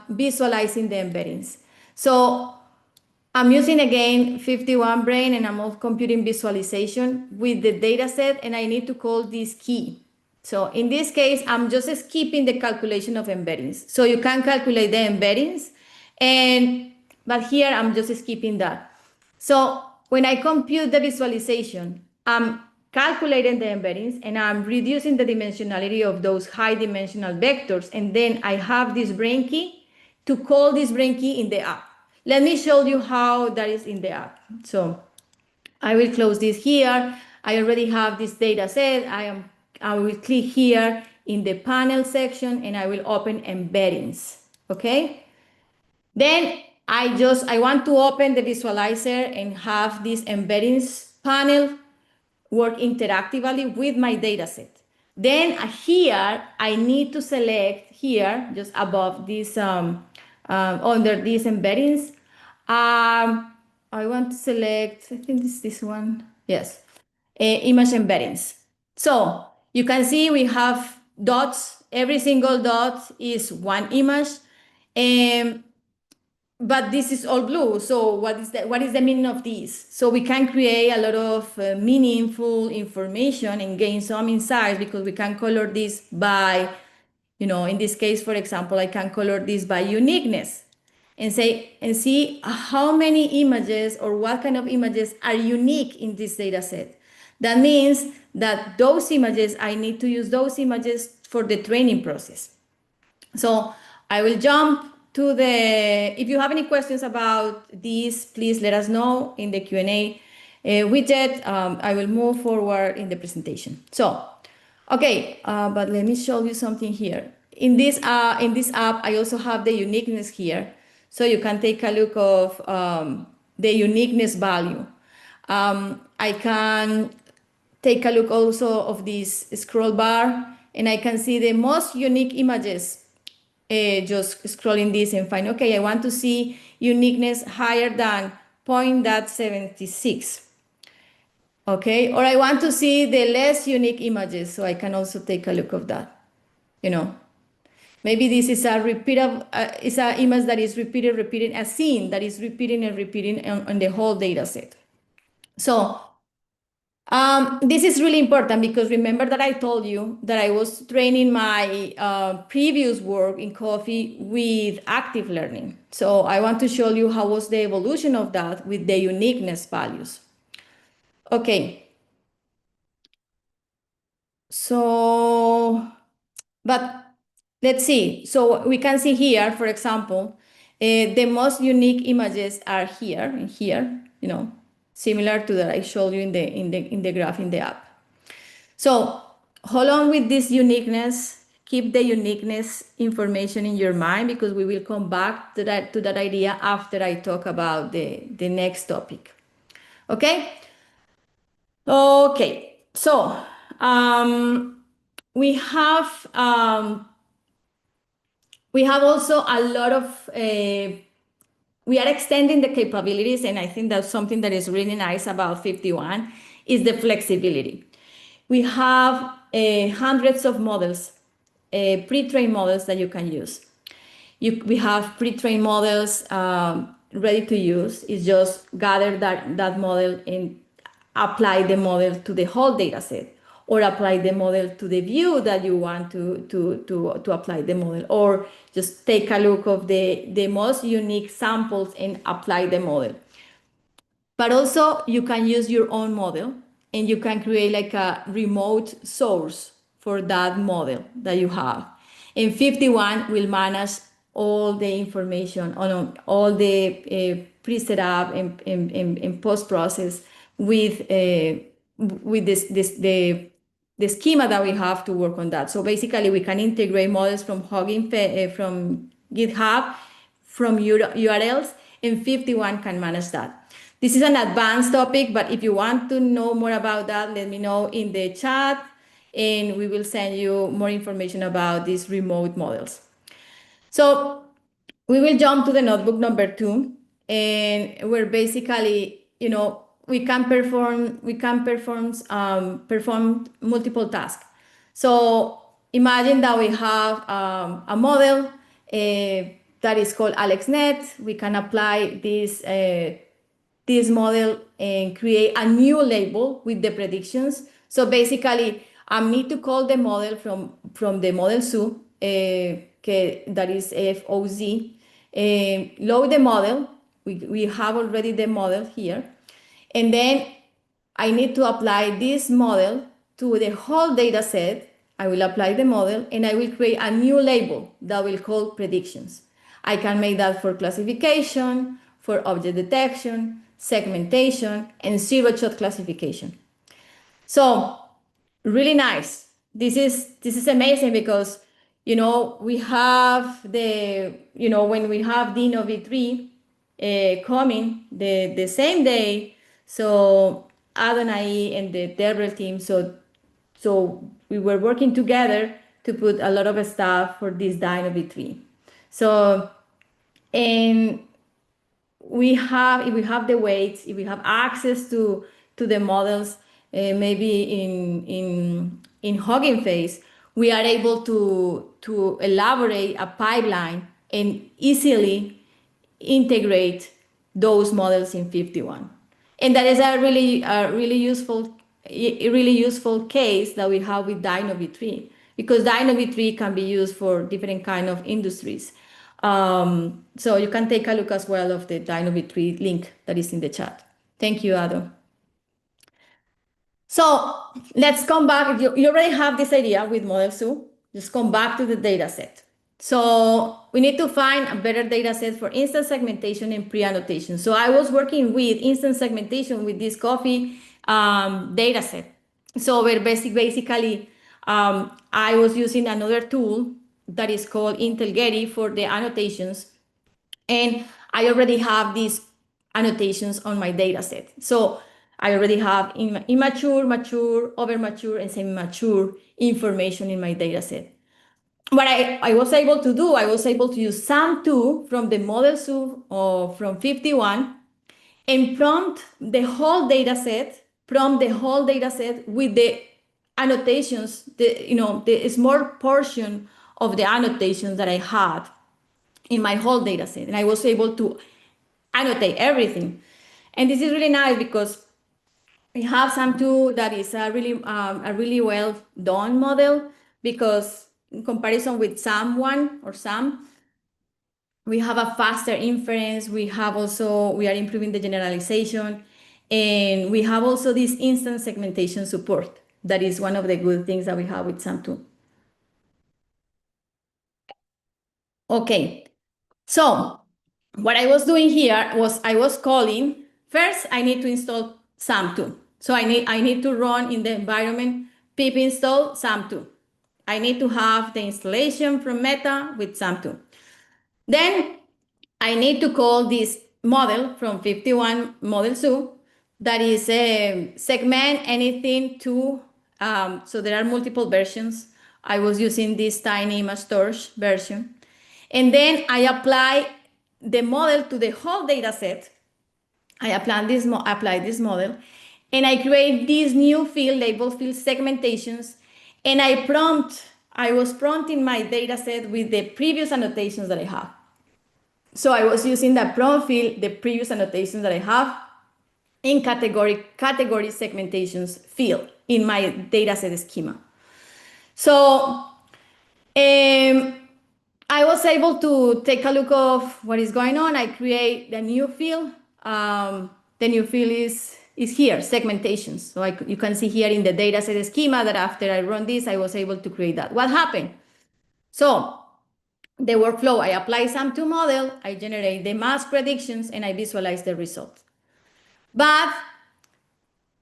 visualizing the embeddings. So I'm using again FiftyOne brain and I'm also computing visualization with the data set, and I need to call this key. So in this case, I'm just skipping the calculation of embeddings. So you can calculate the embeddings, but here I'm just skipping that. So when I compute the visualization, I'm calculating the embeddings and I'm reducing the dimensionality of those high dimensional vectors. And then I have this brain key to call this brain key in the app. Let me show you how that is in the app. So I will close this here. I already have this data set. I will click here in the panel section and I will open embeddings. Okay. Then I want to open the visualizer and have this embeddings panel work interactively with my dataset. Then here, I need to select here, just above this, under these embeddings. I want to select, I think this one. Yes, image embeddings. So you can see we have dots. Every single dot is one image. But this is all blue. So what is the meaning of this? So we can create a lot of meaningful information and gain some insights because we can color this by, in this case, for example, I can color this by uniqueness and see how many images or what kind of images are unique in this data set. That means that those images, I need to use those images for the training process. So I will jump to if you have any questions about this, please let us know in the Q&A widget. I will move forward in the presentation. So, okay, but let me show you something here. In this app, I also have the uniqueness here. So you can take a look of the uniqueness value. I can take a look also of this scroll bar, and I can see the most unique images. Just scrolling this and find, okay, I want to see uniqueness higher than 0.76. Okay, or I want to see the less unique images, so I can also take a look of that. You know, maybe this is a repeat of, it's an image that is repeating, a scene that is repeating and repeating on the whole data set. So this is really important because remember that I told you that I was training my previous work in coffee with active learning. So I want to show you how was the evolution of that with the uniqueness values. Okay. So, but let's see. So we can see here, for example, the most unique images are here and here, you know, similar to that I showed you in the graph in the app. So hold on with this uniqueness. Keep the uniqueness information in your mind because we will come back to that idea after I talk about the next topic. Okay? Okay. So we have also a lot of we are extending the capabilities, and I think that's something that is really nice about 51 is the flexibility. We have hundreds of models, pre-trained models that you can use. We have pre-trained models ready to use. It's just gather that model and apply the model to the whole data set, or apply the model to the view that you want to apply the model, or just take a look of the most unique samples and apply the model. But also you can use your own model and you can create like a remote source for that model that you have. And 51 will manage all the information on all the pre-set up and post-process with the schema that we have to work on that. So basically we can integrate models from from GitHub, from URLs, and 51 can manage that. This is an advanced topic, but if you want to know more about that, let me know in the chat and we will send you more information about these remote models. So we will jump to the notebook number 2, and we're basically, you know, we can perform multiple tasks. So imagine that we have a model that is called AlexNet. We can apply this model and create a new label with the predictions. So basically, I need to call the model from the model zoo, that is FOZ, load the model. We have already the model here. And then I need to apply this model to the whole data set. I will apply the model and I will create a new label that will call predictions. I can make that for classification, for object detection, segmentation, and zero-shot classification. So really nice. This is amazing because, you know, we have when we have Dino V3 coming the same day. So Adonai and the Deborah team, so we were working together to put a lot of stuff for this Dino V3. So, and if we have the weights, if we have access to the models, maybe in Hugging Face, we are able to elaborate a pipeline and easily integrate those models in 51. And that is a really useful case that we have with Dino V3, because Dino V3 can be used for different kind of industries. So you can take a look as well of the Dino V3 link that is in the chat. Thank you, Ado. So let's come back. You already have this idea with Model Zoo. Just come back to the data set. So we need to find a better data set for instant segmentation and pre-annotation. So I was working with instant segmentation with this coffee data set. So we're basically, I was using another tool that is called Intel Getty for the annotations. And I already have these annotations on my data set. So I already have immature, mature, overmature, and semi-mature information in my data set. What I was able to do, I was able to use SAM2 from the model zoo or from FiftyOne and prompt the whole data set with the annotations, the small portion of the annotations that I had in my whole data set. And I was able to annotate everything. And this is really nice because we have SAM2 that is a really well done model, because in comparison with SAM1 or SAM, we have a faster inference. We are improving the generalization, and we have also this instant segmentation support. That is one of the good things that we have with SAM2. Okay, so what I was doing here was I was calling, first I need to install SAM2. So I need to run in the environment pip install SAM2. I need to have the installation from Meta with SAM2. Then I need to call this model from FiftyOne model zoo that is a segment anything to, so there are multiple versions. I was using this tiny image storage version. And then I apply the model to the whole data set. I apply this model, and I create these new field, label field segmentations, and I was prompting my data set with the previous annotations that I have. So I was using the prompt field, the previous annotations that I have in category segmentations field in my dataset schema. So I was able to take a look of what is going on. I create the new field. The new field is here, segmentations. So you can see here in the dataset schema that after I run this, I was able to create that. What happened? So the workflow, I apply SAM2 model, I generate the mask predictions, and I visualize the results. But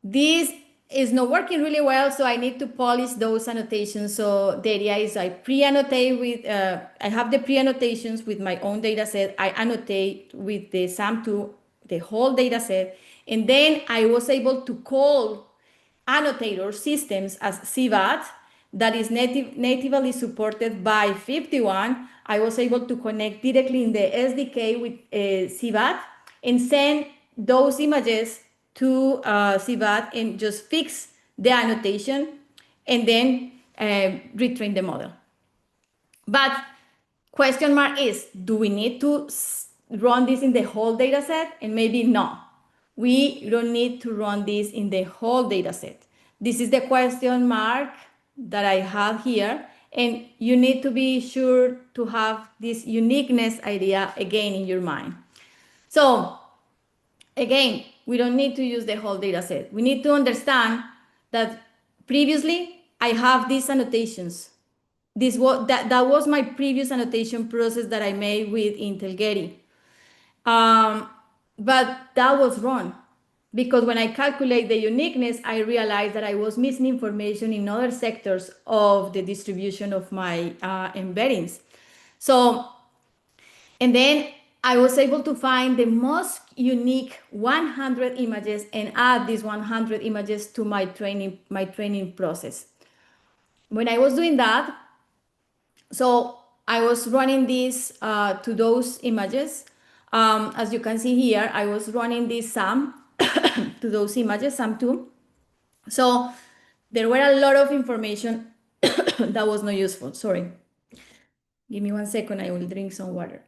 this is not working really well, so I need to polish those annotations. So the idea is I pre-annotate with, I have the pre-annotations with my own data set. I annotate with the SAM2, the whole data set, and then I was able to call annotator systems as CVAT that is natively supported by FiftyOne. I was able to connect directly in the SDK with CVAT and send those images to CVAT and just fix the annotation and then retrain the model. But question mark is, do we need to run this in the whole data set? And maybe no. We don't need to run this in the whole data set. This is the question mark that I have here. And you need to be sure to have this uniqueness idea again in your mind. So again, we don't need to use the whole data set. We need to understand that previously I have these annotations. That was my previous annotation process that I made with Intel Getty. But that was wrong, because when I calculate the uniqueness, I realized that I was missing information in other sectors of the distribution of my embeddings. So, and then I was able to find the most unique 100 images and add these 100 images to my training process. When I was doing that, so I was running this to those images. As you can see here, I was running this SAM to those images, SAM2. So there were a lot of information that was not useful. Sorry. Give me 1 second. I will drink some water.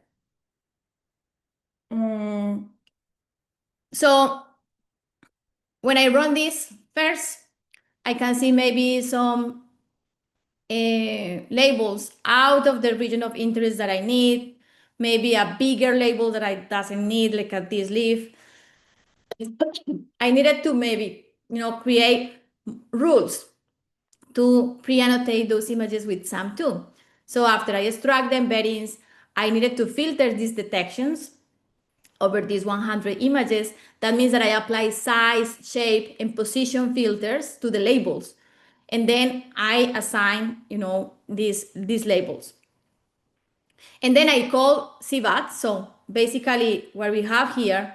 So when I run this first, I can see maybe some labels out of the region of interest that I need, maybe a bigger label that I doesn't need, like at this leaf. I needed to maybe, create rules to pre-annotate those images with SAM2. So after I extract the embeddings, I needed to filter these detections over these 100 images. That means that I apply size, shape, and position filters to the labels. And then I assign, these labels. And then I call CVAT. So basically what we have here,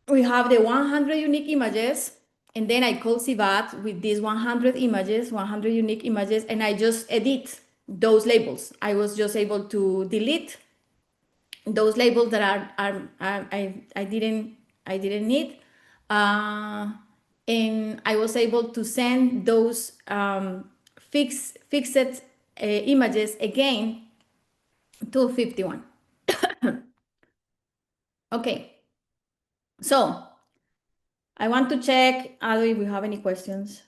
we have the 100 unique images, and then I call CVAT with these 100 images, 100 unique images, and I just edit those labels. I was just able to delete those labels that I didn't need, and I was able to send those fixed images again to 51. Okay, so I want to check, Ado, if we have any questions.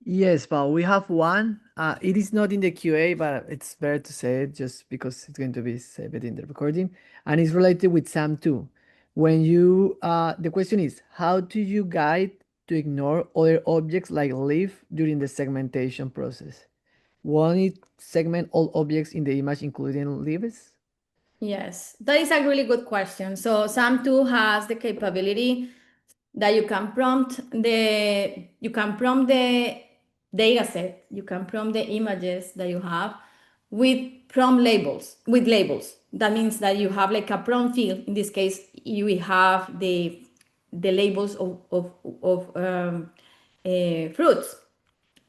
Yes, Paul, we have one. It is not in the QA, but it's better to say it just because it's going to be saved in the recording, and it's related with SAM too. When you, the question is, how do you guide to ignore other objects like leaf during the segmentation process? Won't it segment all objects in the image, including leaves? Yes, that is a really good question. So SAM2 has the capability that you can prompt the data set, you can prompt the images that you have with prompt labels, with labels. That means that you have like a prompt field. In this case, you will have the labels of fruits.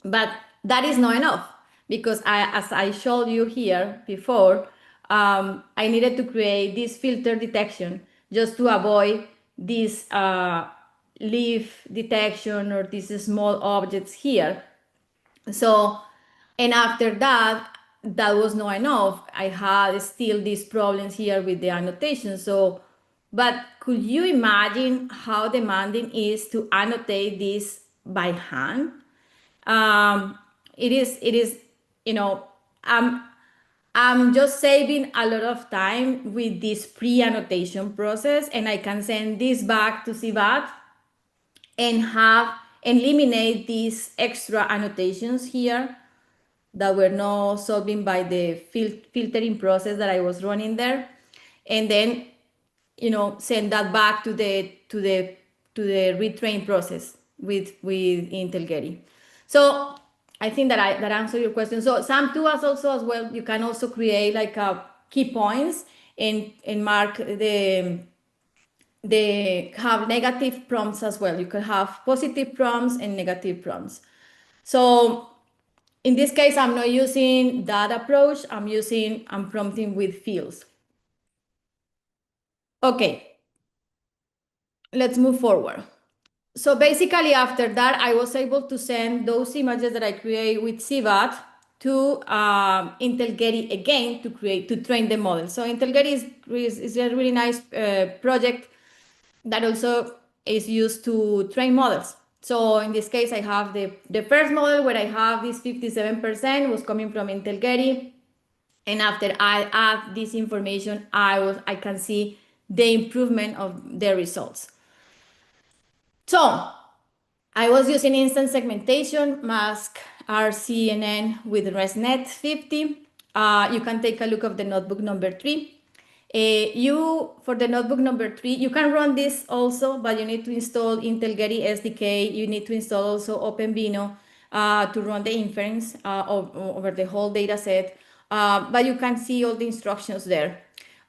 But that is not enough because as I showed you here before, I needed to create this filter detection just to avoid this leaf detection or these small objects here. So, and after that, that was not enough. I had still these problems here with the annotation. So, but could you imagine how demanding it is to annotate this by hand? It is, you know, I'm just saving a lot of time with this pre-annotation process, and I can send this back to CVAT and have eliminate these extra annotations here that were not solving by the filtering process that I was running there, and then send that back to the retrain process with Intel Getty. So I think that answered your question. So SAM2 has also as well, you can also create like a key points and mark they have negative prompts as well. You can have positive prompts and negative prompts. So in this case, I'm not using that approach. I'm prompting with fields. Okay, let's move forward. So basically after that, I was able to send those images that I create with CVAT to Intel Getty again to train the model. So Intel Getty is a really nice project that also is used to train models. So in this case, I have the first model where I have this 57% was coming from Intel Getty. And after I add this information, I can see the improvement of the results. So I was using instant segmentation, mask RCNN with ResNet 50. You can take a look of the notebook number 3. For the notebook number 3, you can run this also, but you need to install Intel Getty SDK. You need to install also OpenVINO to run the inference over the whole data set. But you can see all the instructions there.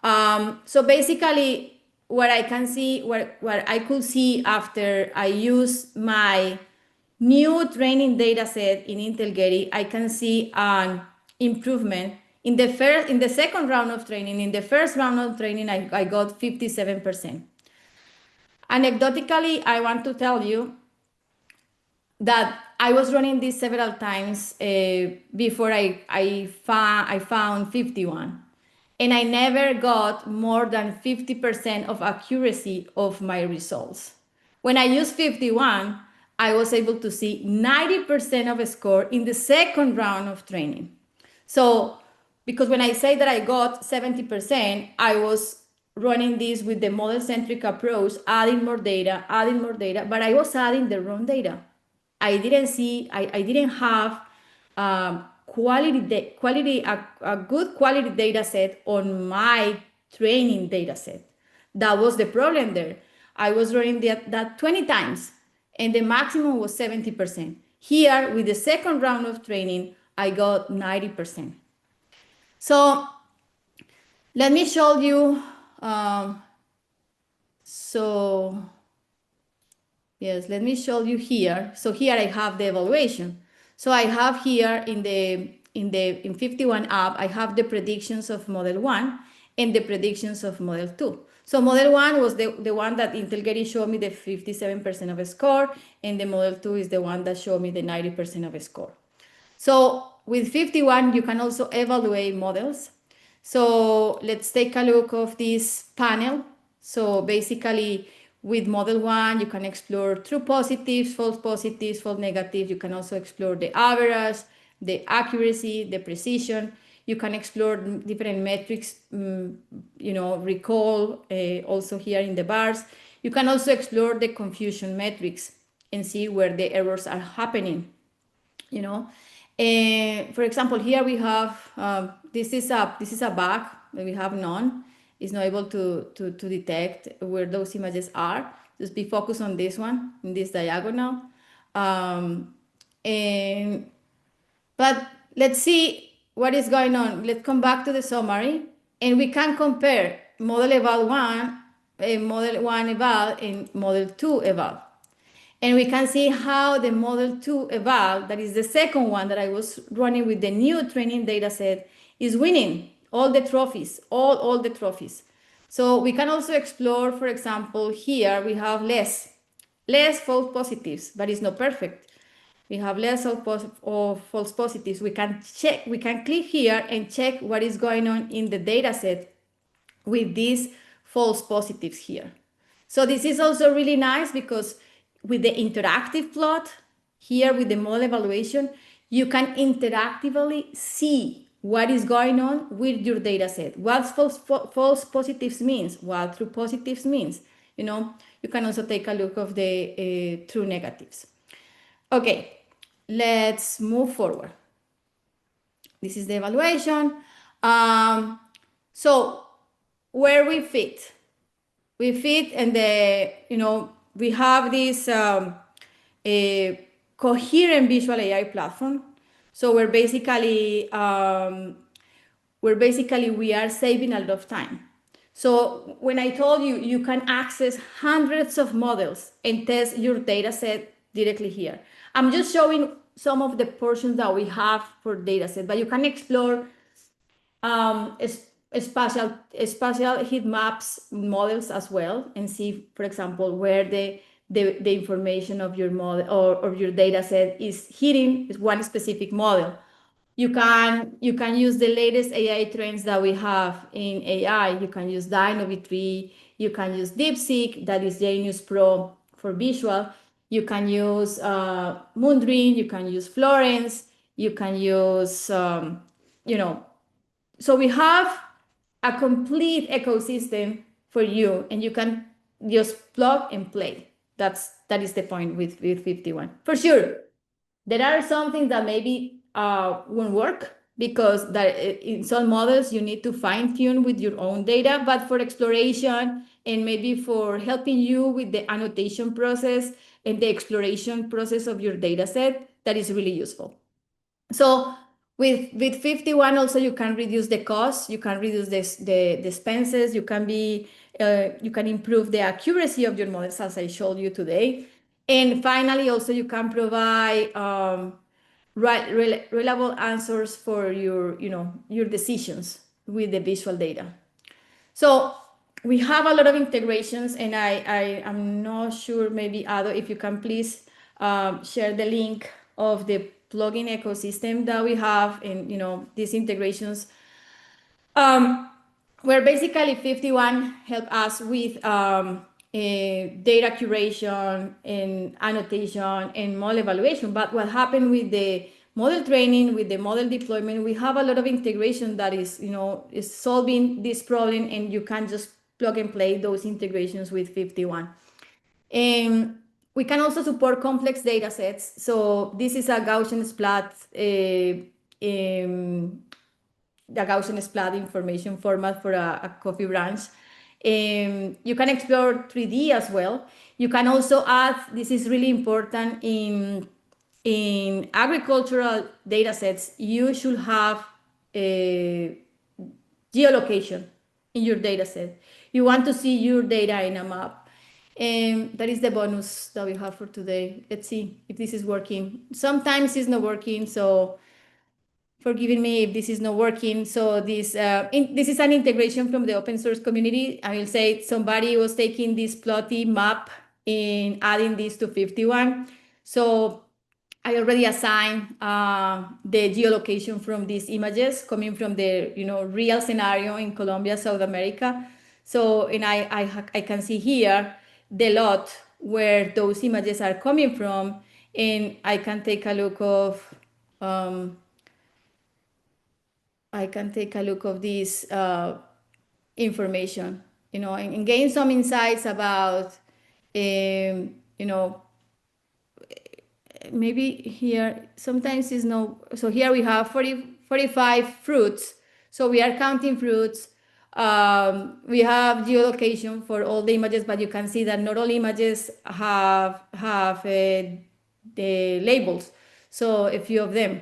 So basically, what I could see after I use my new training data set in Intel Getty, I can see an improvement. In the second round of training, in the first round of training, I got 57%. Anecdotically, I want to tell you that I was running this several times before I found FiftyOne. And I never got more than 50% of accuracy of my results. When I used FiftyOne, I was able to see 90% of a score in the second round of training. So, because when I say that I got 70%, I was running this with the model-centric approach, adding more data, but I was adding the wrong data. I didn't have a good quality data set on my training data set. That was the problem there. I was running that 20 times and the maximum was 70%. Here with the second round of training, I got 90%. So Let me show you. Um, so yes, let me show you here. So here I have the evaluation. So I have here in 51 app, I have the predictions of model 1 and the predictions of model 2. So model 1 was the one that Intel Getty showed me the 57% of a score, and the model 2 is the one that showed me the 90% of a score. So with 51, you can also evaluate models. So let's take a look of this panel. So basically with model 1, you can explore true positives, false negatives. You can also explore the average, the accuracy, the precision. You can explore different metrics, recall, also here in the bars. You can also explore the confusion metrics and see where the errors are happening, you know. And for example, here we have this is a bug that we have none. It's not able to detect where those images are. Just be focused on this one, in this diagonal. Um, and but let's see what is going on. Let's come back to the summary, and we can compare model eval 1, model 1 eval, and model 2 eval. And we can see how the model 2 eval, that is the second one that I was running with the new training data set, is winning all the trophies, all the trophies. So we can also explore, for example, here we have less false positives, but it's not perfect. We have less of false positives. We can check, we can click here and check what is going on in the data set with these false positives here. So this is also really nice because with the interactive plot here with the model evaluation, you can interactively see what is going on with your data set. What false positives means, what true positives means. You can also take a look of the true negatives. Okay, let's move forward. This is the evaluation. So where we fit, and we have this a coherent visual AI platform. So we are saving a lot of time. So when I told you, you can access hundreds of models and test your data set directly here. I'm just showing some of the portions that we have for data set, but you can explore spatial heat maps models as well, and see, for example, where the information of your model or your data set is hitting one specific model. You can use the latest AI trends that we have in AI. You can use DynoV3, you can use DeepSeek, that is Genius Pro for visual. You can use Moondream, you can use Florence, you can use so we have a complete ecosystem for you, and you can just plug and play. That is the point with 51. For sure, there are some things that maybe won't work because that in some models you need to fine tune with your own data, but for exploration and maybe for helping you with the annotation process and the exploration process of your data set, that is really useful. So with 51 also you can reduce the cost, you can reduce the expenses, you can improve the accuracy of your models as I showed you today. And finally, also you can provide reliable answers for your decisions with the visual data. So we have a lot of integrations, and I am not sure, maybe Ado, if you can please share the link of the plugin ecosystem that we have, and these integrations, where basically 51 help us with data curation and annotation and model evaluation. But what happened with the model training, with the model deployment, we have a lot of integration that is solving this problem, and you can just plug and play those integrations with 51. And we can also support complex data sets. So this is a Gaussian splat, the Gaussian splat information format for a coffee branch. You can explore 3D as well. You can also add, this is really important in agricultural data sets, you should have a geolocation. in your data set. You want to see your data in a map. And that is the bonus that we have for today. Let's see if this is working. Sometimes it's not working, so forgiving me if this is not working. So this is an integration from the open source community. I will say somebody was taking this plotty map and adding this to FiftyOne. So I already assigned the geolocation from these images coming from the real scenario in Colombia, South America. So and I can see here the lot where those images are coming from, and I can take a look of this information, and gain some insights about, maybe here sometimes is no. So here we have 45 fruits. So we are counting fruits. We have geolocation for all the images, but you can see that not all images have the labels. So a few of them.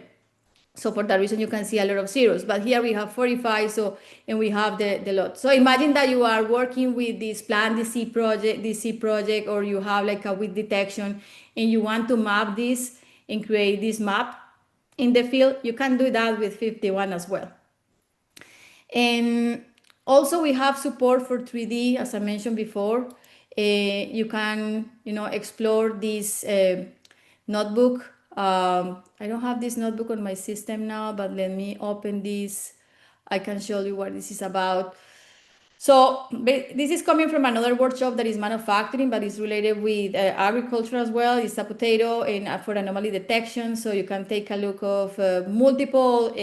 So for that reason, you can see a lot of zeros. But here we have 45, and we have the lot. So imagine that you are working with this Plant DC project, or you have like a weed detection, and you want to map this and create this map in the field. You can do that with FiftyOne as well. And also we have support for 3D, as I mentioned before. You can, explore this notebook. I don't have this notebook on my system now, but let me open this. I can show you what this is about. So this is coming from another workshop that is manufacturing, but it's related with agriculture as well. It's a potato and for anomaly detection. So you can take a look of multiple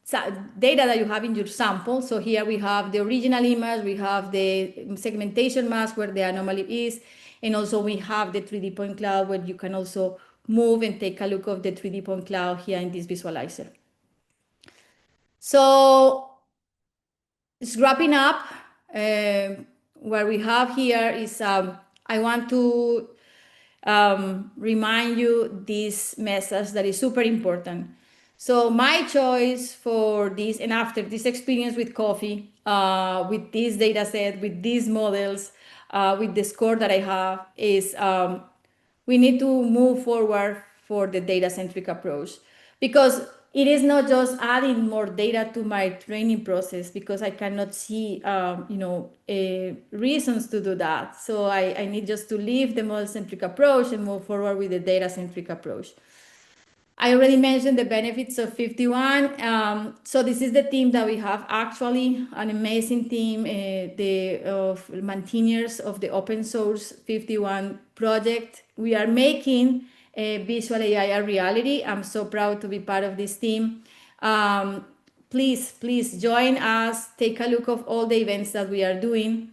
data that you have in your sample. So here we have the original image, we have the segmentation mask where the anomaly is, and also we have the 3D point cloud where you can also move and take a look of the 3D point cloud here in this visualizer. So it's wrapping up. What we have here is I want to remind you this message that is super important. So my choice for this, and after this experience with coffee, with this data set, with these models, with the score that I have, is we need to move forward for the data-centric approach, because it is not just adding more data to my training process, because I cannot see reasons to do that. So I need just to leave the model-centric approach and move forward with the data-centric approach. I already mentioned the benefits of FiftyOne. So this is the team that we have, actually an amazing team, of maintainers of the open source FiftyOne project. We are making visual AI a reality. I'm so proud to be part of this team. Please join us. Take a look of all the events that we are doing.